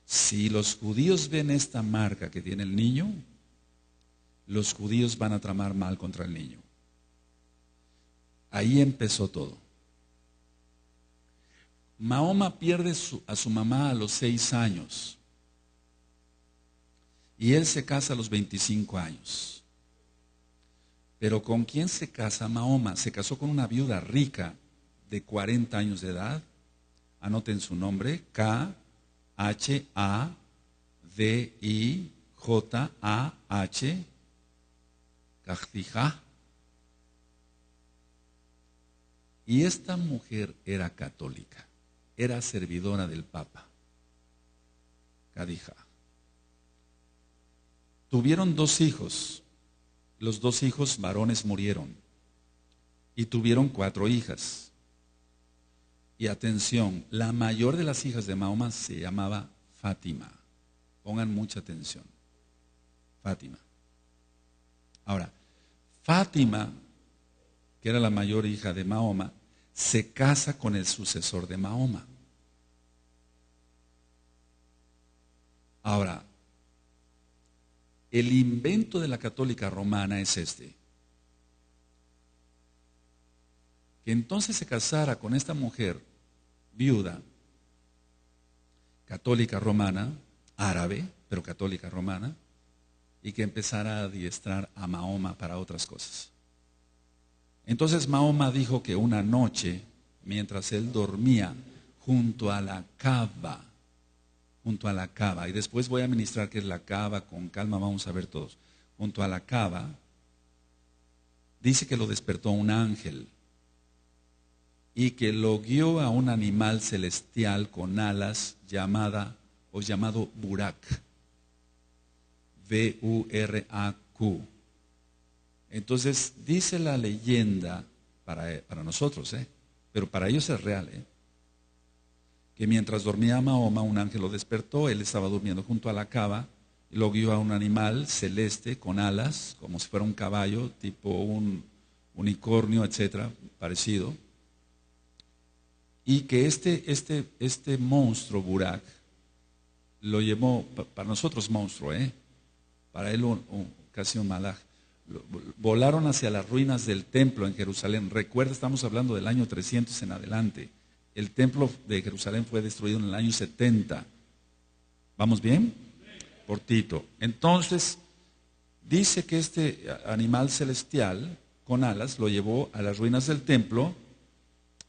Si los judíos ven esta marca que tiene el niño, los judíos van a tramar mal contra el niño. Ahí empezó todo. Mahoma pierde a su mamá a los 6 años y él se casa a los 25 años. Pero ¿con quién se casa Mahoma? Se casó con una viuda rica de 40 años de edad. Anoten su nombre, K-H-A-D-I-J-A-H, Kahdija. Y esta mujer era católica, era servidora del Papa, Kahdija. Tuvieron 2 hijos, los 2 hijos varones murieron y tuvieron 4 hijas. Y atención, la mayor de las hijas de Mahoma se llamaba Fátima. Pongan mucha atención. Fátima. Ahora, Fátima, que era la mayor hija de Mahoma, se casa con el sucesor de Mahoma. Ahora, el invento de la católica romana es este. Que entonces se casara con esta mujer viuda, católica romana, árabe, pero católica romana, y que empezara a adiestrar a Mahoma para otras cosas. Entonces Mahoma dijo que una noche, mientras él dormía junto a la Kaaba, y después voy a ministrar qué es la Kaaba, con calma vamos a ver todos, junto a la Kaaba, dice que lo despertó un ángel y que lo guió a un animal celestial con alas llamado Burak, B-U-R-A-Q. Entonces dice la leyenda, para nosotros, pero para ellos es real, que mientras dormía Mahoma, un ángel lo despertó, él estaba durmiendo junto a la Kaaba, y lo guió a un animal celeste con alas, como si fuera un caballo, tipo un unicornio, etcétera, parecido. Y que este monstruo, Burak, lo llevó, para nosotros monstruo, para él casi un malaj. Volaron hacia las ruinas del templo en Jerusalén. Recuerda, estamos hablando del año 300 en adelante. El templo de Jerusalén fue destruido en el año 70. ¿Vamos bien? Por Tito. Entonces, dice que este animal celestial con alas lo llevó a las ruinas del templo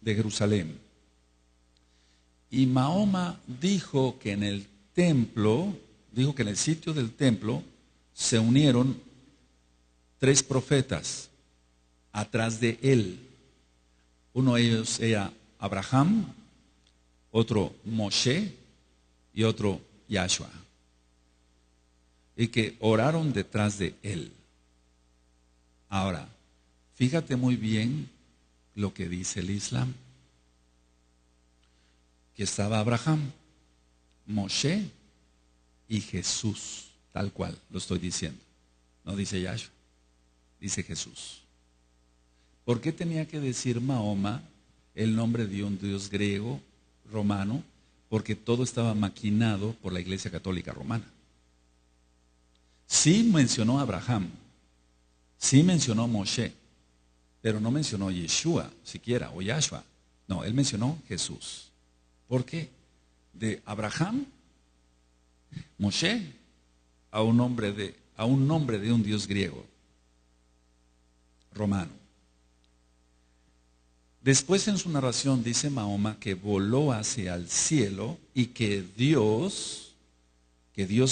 de Jerusalén. Y Mahoma dijo que en el sitio del templo se unieron 3 profetas atrás de él. Uno de ellos era Abraham, otro Moshe y otro Yahshua. Y que oraron detrás de él. Ahora, fíjate muy bien lo que dice el Islam. Que estaba Abraham, Moshe y Jesús, tal cual lo estoy diciendo. No dice Yahshua, dice Jesús. ¿Por qué tenía que decir Mahoma el nombre de un dios griego, romano? Porque todo estaba maquinado por la Iglesia Católica Romana. Sí mencionó a Abraham, sí mencionó a Moshe, pero no mencionó Yeshua siquiera, o Yahshua. No, él mencionó Jesús. ¿Por qué? De Abraham, Moshe, a un nombre de un dios griego, romano. Después en su narración dice Mahoma que voló hacia el cielo y que Dios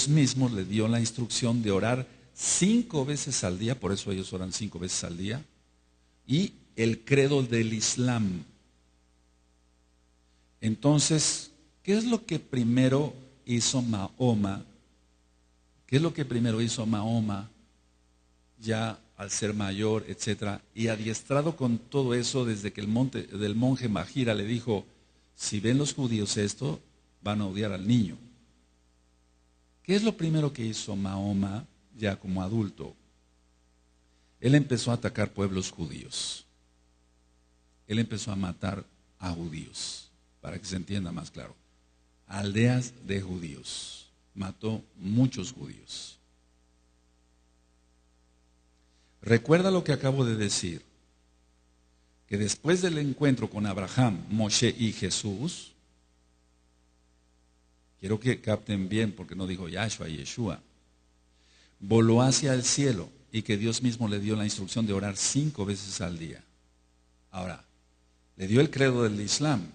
mismo le dio la instrucción de orar 5 veces al día, por eso ellos oran 5 veces al día, y el credo del Islam. Entonces, ¿Qué es lo que primero hizo Mahoma? ¿Qué es lo que primero hizo Mahoma ya al ser mayor, etcétera? Y adiestrado con todo eso desde que del monje Mahira le dijo, si ven los judíos esto, van a odiar al niño. ¿Qué es lo primero que hizo Mahoma ya como adulto? Él empezó a atacar pueblos judíos. Él empezó a matar a judíos, para que se entienda más claro. Aldeas de judíos. Mató muchos judíos. Recuerda lo que acabo de decir, que después del encuentro con Abraham, Moshe y Jesús, quiero que capten bien porque no dijo Yahshua y Yeshua, voló hacia el cielo y que Dios mismo le dio la instrucción de orar 5 veces al día. Ahora, le dio el credo del Islam.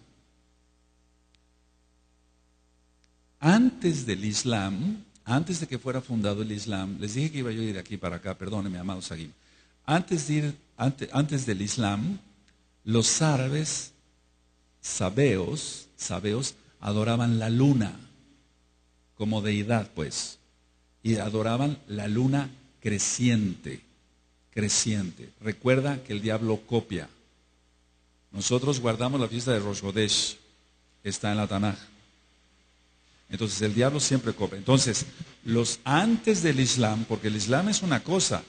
Antes del Islam, antes de que fuera fundado el Islam, les dije que iba yo a ir de aquí para acá, perdónenme, amado Saguim. Antes del Islam, los árabes sabeos adoraban la luna como deidad, pues, y adoraban la luna creciente. Recuerda que el diablo copia. Nosotros guardamos la fiesta de Rosh Hodesh, está en la Tanaj. Entonces el diablo siempre copia. Entonces, los antes del Islam, porque el Islam es una cosa,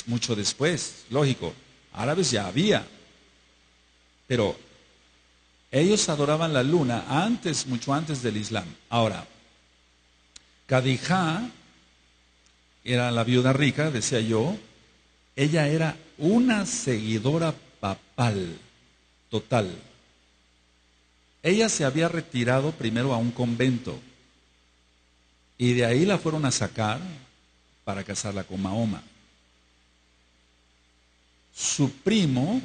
mucho después, lógico, árabes ya había, pero ellos adoraban la luna antes, mucho antes del Islam. Ahora, Khadija era la viuda rica, decía yo, ella era una seguidora papal, total. Ella se había retirado primero a un convento y de ahí la fueron a sacar para casarla con Mahoma. Su primo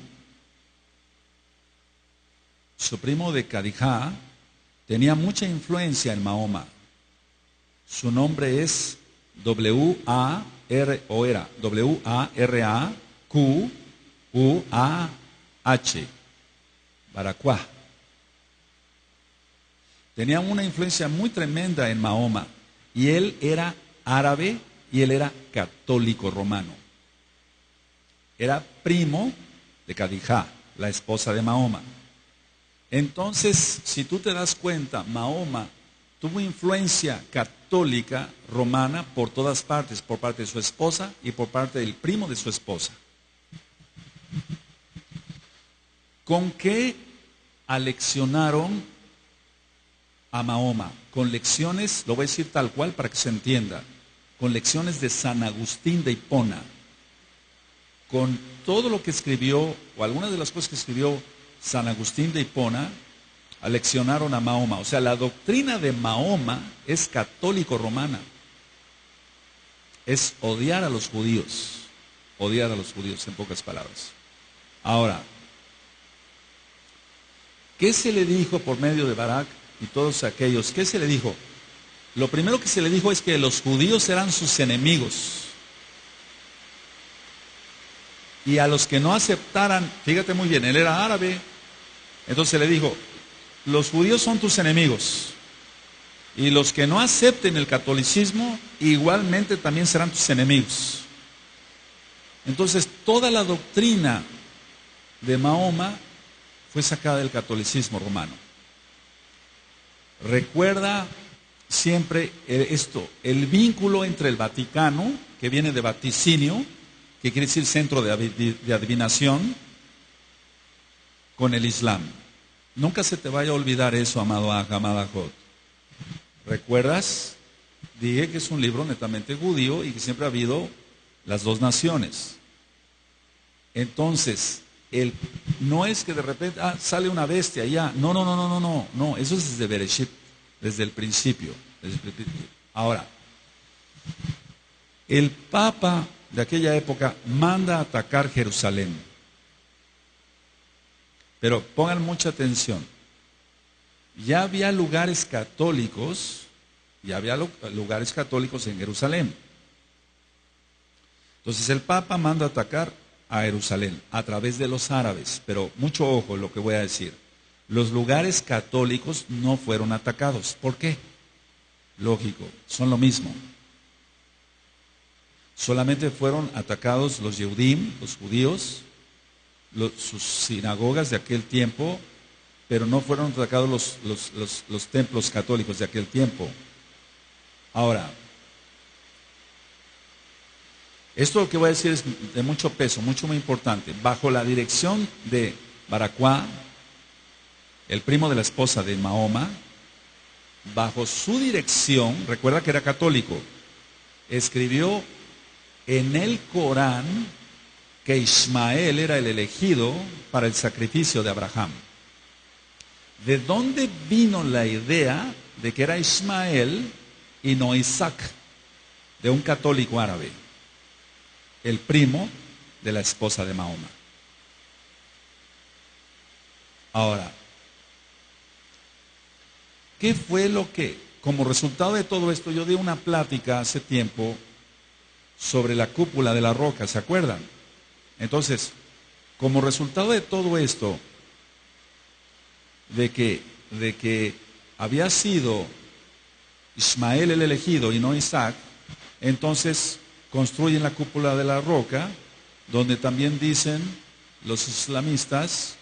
de Khadija tenía mucha influencia en Mahoma. Su nombre es W-A-R-A-Q-U-A-H, Baracuá. Tenía una influencia muy tremenda en Mahoma. Y él era árabe y él era católico romano. Era primo de Khadija, la esposa de Mahoma. Entonces, si tú te das cuenta, Mahoma tuvo influencia católica romana por todas partes, por parte de su esposa y por parte del primo de su esposa. ¿Con qué aleccionaron a Mahoma? Con lecciones, lo voy a decir tal cual para que se entienda, con lecciones de San Agustín de Hipona, con todo lo que escribió, o algunas de las cosas que escribió San Agustín de Hipona, aleccionaron a Mahoma. O sea, la doctrina de Mahoma es católico-romana. Es odiar a los judíos en pocas palabras. Ahora, ¿qué se le dijo por medio de Barak y todos aquellos? ¿Qué se le dijo? Lo primero que se le dijo es que los judíos eran sus enemigos. Y a los que no aceptaran, fíjate muy bien, él era árabe, entonces le dijo, los judíos son tus enemigos. Y los que no acepten el catolicismo, igualmente también serán tus enemigos. Entonces, toda la doctrina de Mahoma fue sacada del catolicismo romano. Recuerda siempre esto, el vínculo entre el Vaticano, que viene de vaticinio, que quiere decir centro de adivinación, con el Islam. Nunca se te vaya a olvidar eso, amado amada Jod. ¿Recuerdas? Dije que es un libro netamente judío y que siempre ha habido las dos naciones. Entonces, no es que de repente sale una bestia ya. No, eso es desde Bereshit, desde el principio. Ahora, el Papa de aquella época manda a atacar Jerusalén. Pero pongan mucha atención. Ya había lugares católicos en Jerusalén. Entonces el Papa manda a atacar a Jerusalén a través de los árabes. Pero mucho ojo en lo que voy a decir. Los lugares católicos no fueron atacados. ¿Por qué? Lógico, son lo mismo. Solamente fueron atacados los Yehudim, los judíos, sus sinagogas de aquel tiempo, pero no fueron atacados los templos católicos de aquel tiempo. Ahora, esto lo que voy a decir es de mucho peso, muy importante. Bajo la dirección de Baracuá, el primo de la esposa de Mahoma, bajo su dirección, recuerda que era católico, escribió en el Corán que Ismael era el elegido para el sacrificio de Abraham. ¿De dónde vino la idea de que era Ismael y no Isaac? De un católico árabe, el primo de la esposa de Mahoma. Ahora, ¿qué fue lo que, como resultado de todo esto, yo di una plática hace tiempo sobre la cúpula de la roca, ¿se acuerdan? Entonces, como resultado de todo esto, de que había sido Ismael el elegido y no Isaac, entonces construyen la cúpula de la roca, donde también dicen los islamistas,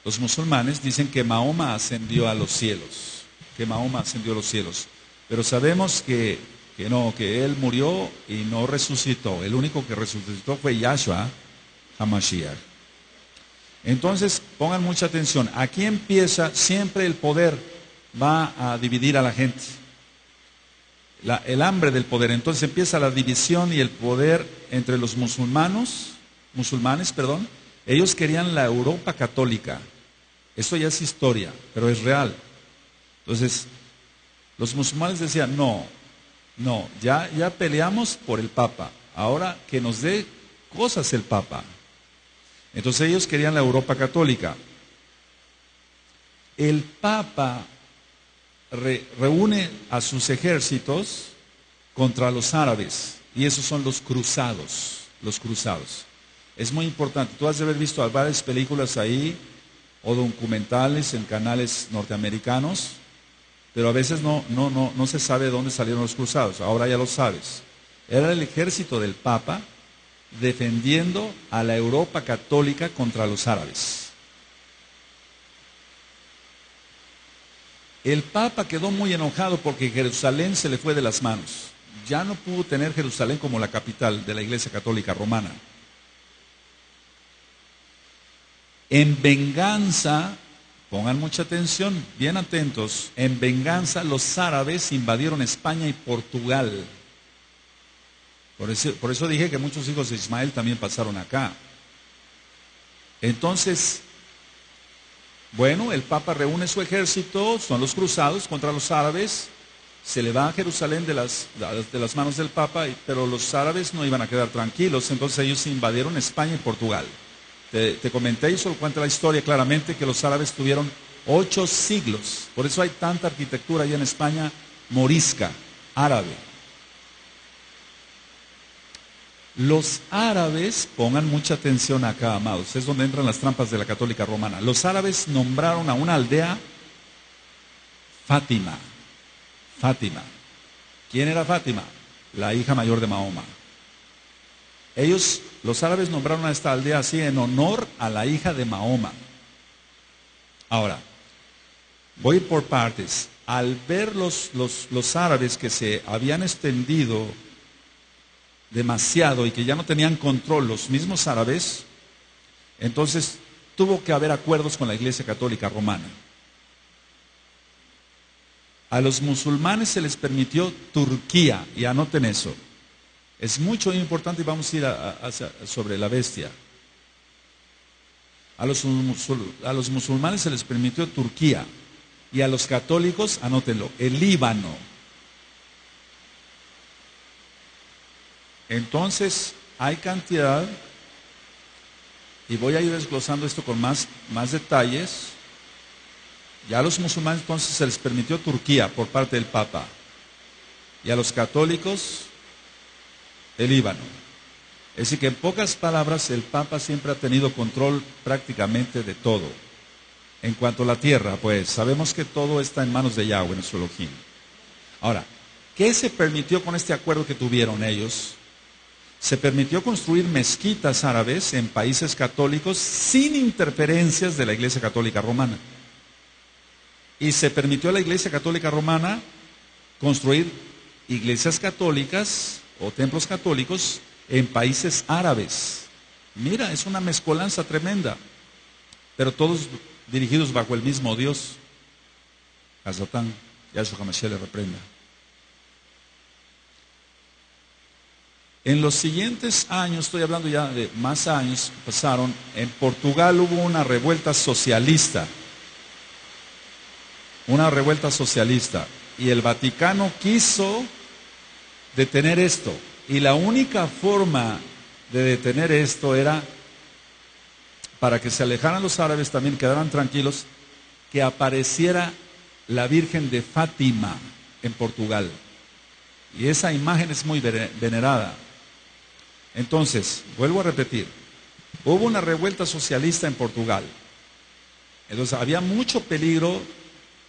los musulmanes, dicen que Mahoma ascendió a los cielos, pero sabemos que no, que él murió y no resucitó. El único que resucitó fue Yahshua HaMashiach. Entonces, pongan mucha atención, aquí empieza, siempre el poder va a dividir a la gente. El hambre del poder. Entonces empieza la división y el poder entre los musulmanes, ellos querían la Europa católica. Eso ya es historia, pero es real. Entonces, los musulmanes decían, no, ya peleamos por el Papa, ahora que nos dé cosas el Papa. Entonces ellos querían la Europa católica. El Papa reúne a sus ejércitos contra los árabes, y esos son los cruzados. Es muy importante, tú has de haber visto varias películas ahí, o documentales en canales norteamericanos, pero a veces no se sabe de dónde salieron los cruzados. Ahora ya lo sabes. Era el ejército del Papa defendiendo a la Europa católica contra los árabes. El Papa quedó muy enojado porque Jerusalén se le fue de las manos. Ya no pudo tener Jerusalén como la capital de la Iglesia Católica Romana. En venganza, pongan mucha atención, bien atentos, en venganza los árabes invadieron España y Portugal. Por eso dije que muchos hijos de Ismael también pasaron acá. Entonces, bueno, el Papa reúne su ejército, son los cruzados contra los árabes, se le va a Jerusalén de las manos del Papa, pero los árabes no iban a quedar tranquilos, entonces ellos invadieron España y Portugal. Te comenté y solo cuenta la historia claramente que los árabes tuvieron 8 siglos, por eso hay tanta arquitectura allá en España morisca, árabe. Los árabes, pongan mucha atención acá, amados, es donde entran las trampas de la católica romana. Los árabes nombraron a una aldea Fátima. ¿Quién era Fátima? La hija mayor de Mahoma. Los árabes nombraron a esta aldea así en honor a la hija de Mahoma. Ahora, voy por partes. Al ver los árabes que se habían extendido demasiado y que ya no tenían control los mismos árabes, entonces tuvo que haber acuerdos con la Iglesia Católica Romana. A los musulmanes se les permitió Turquía, y anoten eso. Es mucho importante y vamos a ir sobre la bestia. A los musulmanes se les permitió Turquía y a los católicos, anótenlo, el Líbano. Entonces, hay cantidad, y voy a ir desglosando esto con más detalles. Ya a los musulmanes entonces se les permitió Turquía por parte del Papa, y a los católicos el Líbano. Es decir que en pocas palabras el Papa siempre ha tenido control prácticamente de todo. En cuanto a la tierra, pues sabemos que todo está en manos de Yahweh, nuestro Elohim. Ahora, ¿qué se permitió con este acuerdo que tuvieron ellos? Se permitió construir mezquitas árabes en países católicos sin interferencias de la Iglesia Católica Romana. Y se permitió a la Iglesia Católica Romana construir iglesias católicas o templos católicos en países árabes. Mira, es una mezcolanza tremenda, pero todos dirigidos bajo el mismo Dios. Hazatán, Yahshua HaMashiach le reprenda. En los siguientes años, estoy hablando ya de más años, pasaron, en Portugal hubo una revuelta socialista. Una revuelta socialista. Y el Vaticano quiso detener esto. Y la única forma de detener esto era, para que se alejaran los árabes, también quedaran tranquilos, que apareciera la Virgen de Fátima en Portugal. Y esa imagen es muy venerada. Entonces, vuelvo a repetir, hubo una revuelta socialista en Portugal. Entonces había mucho peligro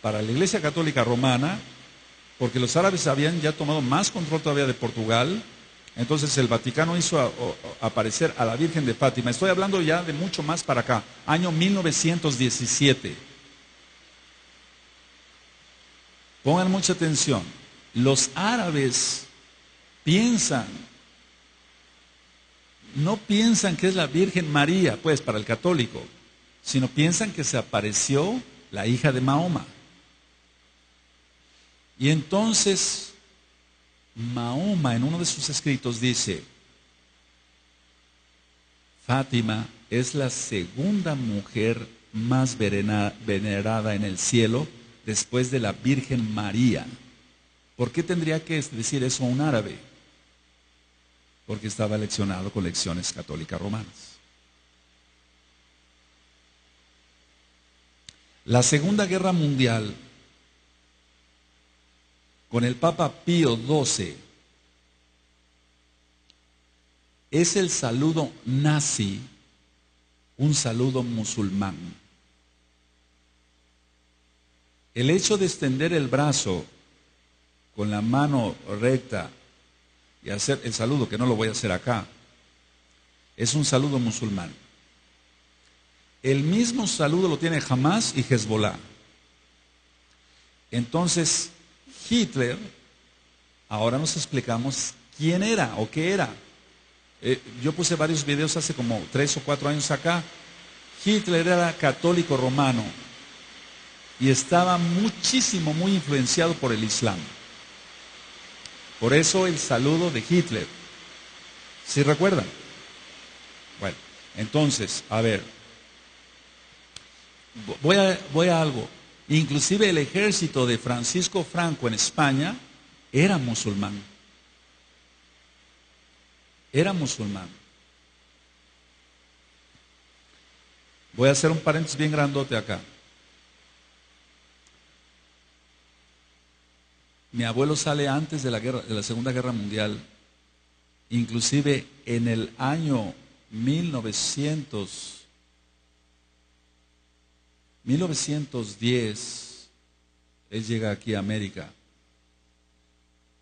para la Iglesia Católica Romana, porque los árabes habían ya tomado más control todavía de Portugal. Entonces el Vaticano hizo aparecer a la Virgen de Fátima. Estoy hablando ya de mucho más para acá, año 1917. Pongan mucha atención. Los árabes no piensan que es la Virgen María, pues para el católico, sino piensan que se apareció la hija de Mahoma. Y entonces Mahoma en uno de sus escritos dice: Fátima es la segunda mujer más venerada en el cielo después de la Virgen María. ¿Por qué tendría que decir eso un árabe? Porque estaba leccionado con lecciones católicas romanas. La Segunda Guerra Mundial, con el Papa Pío XII, es el saludo nazi, un saludo musulmán. El hecho de extender el brazo con la mano recta y hacer el saludo, que no lo voy a hacer acá, es un saludo musulmán. El mismo saludo lo tiene Hamas y Hezbollah. Entonces, Hitler, ahora nos explicamos quién era o qué era. Yo puse varios videos hace como 3 o 4 años acá. Hitler era católico romano y estaba muy influenciado por el Islam. Por eso el saludo de Hitler. ¿Sí recuerdan? Bueno, entonces, a ver, voy a algo. Inclusive el ejército de Francisco Franco en España era musulmán. Era musulmán. Voy a hacer un paréntesis bien grandote acá. Mi abuelo sale antes de la Segunda Guerra Mundial. Inclusive en el año 1910, él llega aquí a América.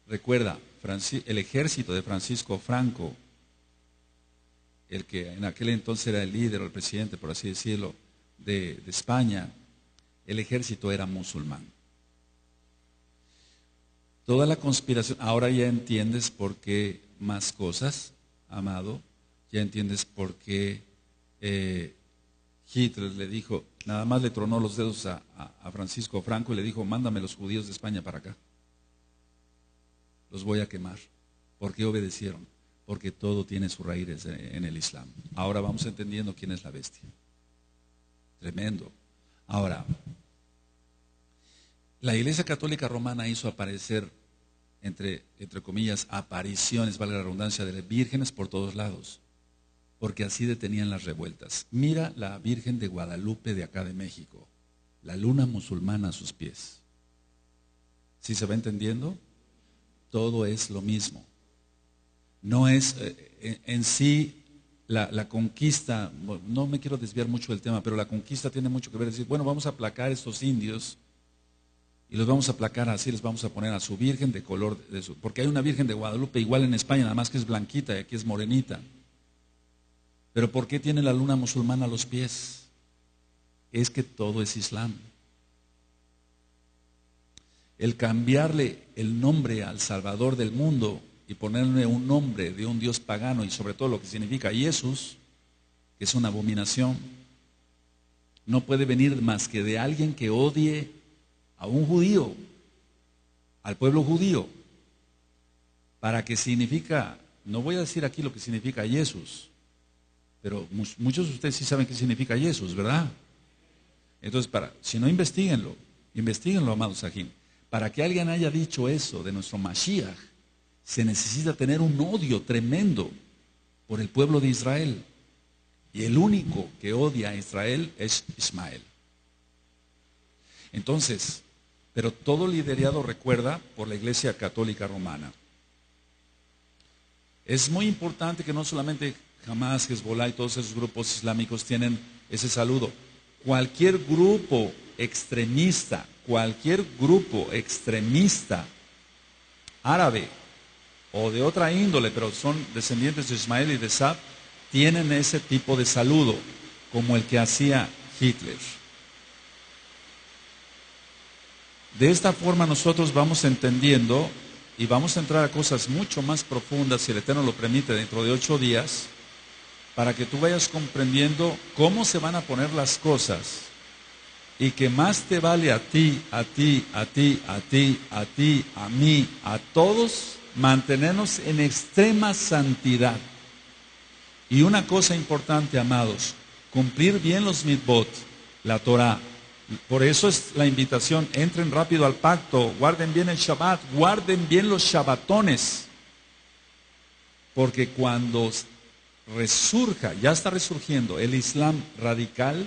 Recuerda, el ejército de Francisco Franco, el que en aquel entonces era el líder o el presidente, por así decirlo, de España, el ejército era musulmán. Toda la conspiración, ahora ya entiendes por qué más cosas, amado, ya entiendes por qué Hitler le dijo, nada más le tronó los dedos a Francisco Franco y le dijo: mándame los judíos de España para acá, los voy a quemar. ¿Por qué obedecieron? Porque todo tiene sus raíces en el Islam. Ahora vamos entendiendo quién es la bestia. Tremendo. Ahora, la Iglesia Católica Romana hizo aparecer, entre comillas, apariciones, valga la redundancia, de vírgenes por todos lados, porque así detenían las revueltas. Mira la Virgen de Guadalupe de acá de México, la luna musulmana a sus pies. ¿Sí se va entendiendo? Todo es lo mismo. No es en sí, la conquista, no me quiero desviar mucho del tema, pero la conquista tiene mucho que ver, decir, bueno, vamos a aplacar a estos indios y los vamos a aplacar así, les vamos a poner a su virgen de color, porque hay una virgen de Guadalupe igual en España, nada más que es blanquita y aquí es morenita. Pero ¿por qué tiene la luna musulmana a los pies? Es que todo es Islam. El cambiarle el nombre al Salvador del mundo y ponerle un nombre de un Dios pagano y sobre todo lo que significa Jesús, que es una abominación, no puede venir más que de alguien que odie a un judío, al pueblo judío, para que significa, no voy a decir aquí lo que significa Jesús, pero muchos de ustedes sí saben qué significa Jesús, ¿verdad? Entonces, si no, investiguenlo, amados Sahim. Para que alguien haya dicho eso de nuestro Mashiach, se necesita tener un odio tremendo por el pueblo de Israel. Y el único que odia a Israel es Ismael. Entonces, pero todo liderado, recuerda, por la Iglesia Católica Romana. Es muy importante que no solamente Hamas, Hezbollah y todos esos grupos islámicos tienen ese saludo. Cualquier grupo extremista árabe o de otra índole, pero son descendientes de Ismael y de Sab, tienen ese tipo de saludo, como el que hacía Hitler. De esta forma nosotros vamos entendiendo y vamos a entrar a cosas mucho más profundas, si el Eterno lo permite, dentro de 8 días, para que tú vayas comprendiendo cómo se van a poner las cosas y que más te vale a ti, a mí, a todos, mantenernos en extrema santidad. Y una cosa importante, amados, cumplir bien los mitzvot, la Torah. Por eso es la invitación, entren rápido al pacto, guarden bien el Shabbat, guarden bien los Shabbatones, porque cuando resurja, ya está resurgiendo el Islam radical,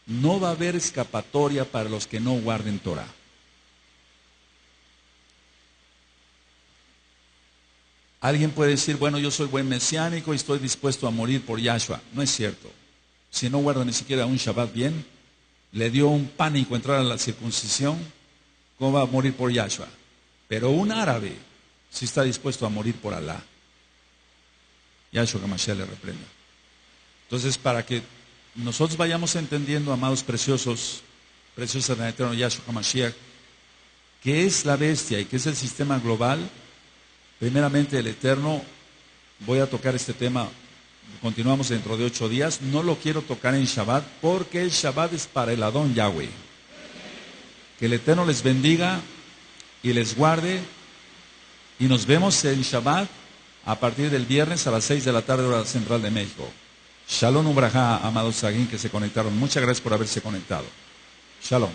no va a haber escapatoria para los que no guarden Torah. Alguien puede decir, bueno, yo soy buen mesiánico y estoy dispuesto a morir por Yahshua. No es cierto. Si no guarda ni siquiera un Shabbat bien, le dio un pánico entrar a la circuncisión, ¿cómo va a morir por Yahshua? Pero un árabe sí está dispuesto a morir por Alá. Yahshua HaMashiach le reprenda. Entonces, para que nosotros vayamos entendiendo, amados preciosos, preciosas del Eterno Yahshua HaMashiach, qué es la bestia y qué es el sistema global. Primeramente, el Eterno, voy a tocar este tema, continuamos dentro de 8 días, no lo quiero tocar en Shabbat, porque el Shabbat es para el Adón Yahweh. Que el Eterno les bendiga y les guarde, y nos vemos en Shabbat a partir del viernes a las 6 de la tarde, hora central de México. Shalom Ubrajá, amados Sagín que se conectaron. Muchas gracias por haberse conectado. Shalom.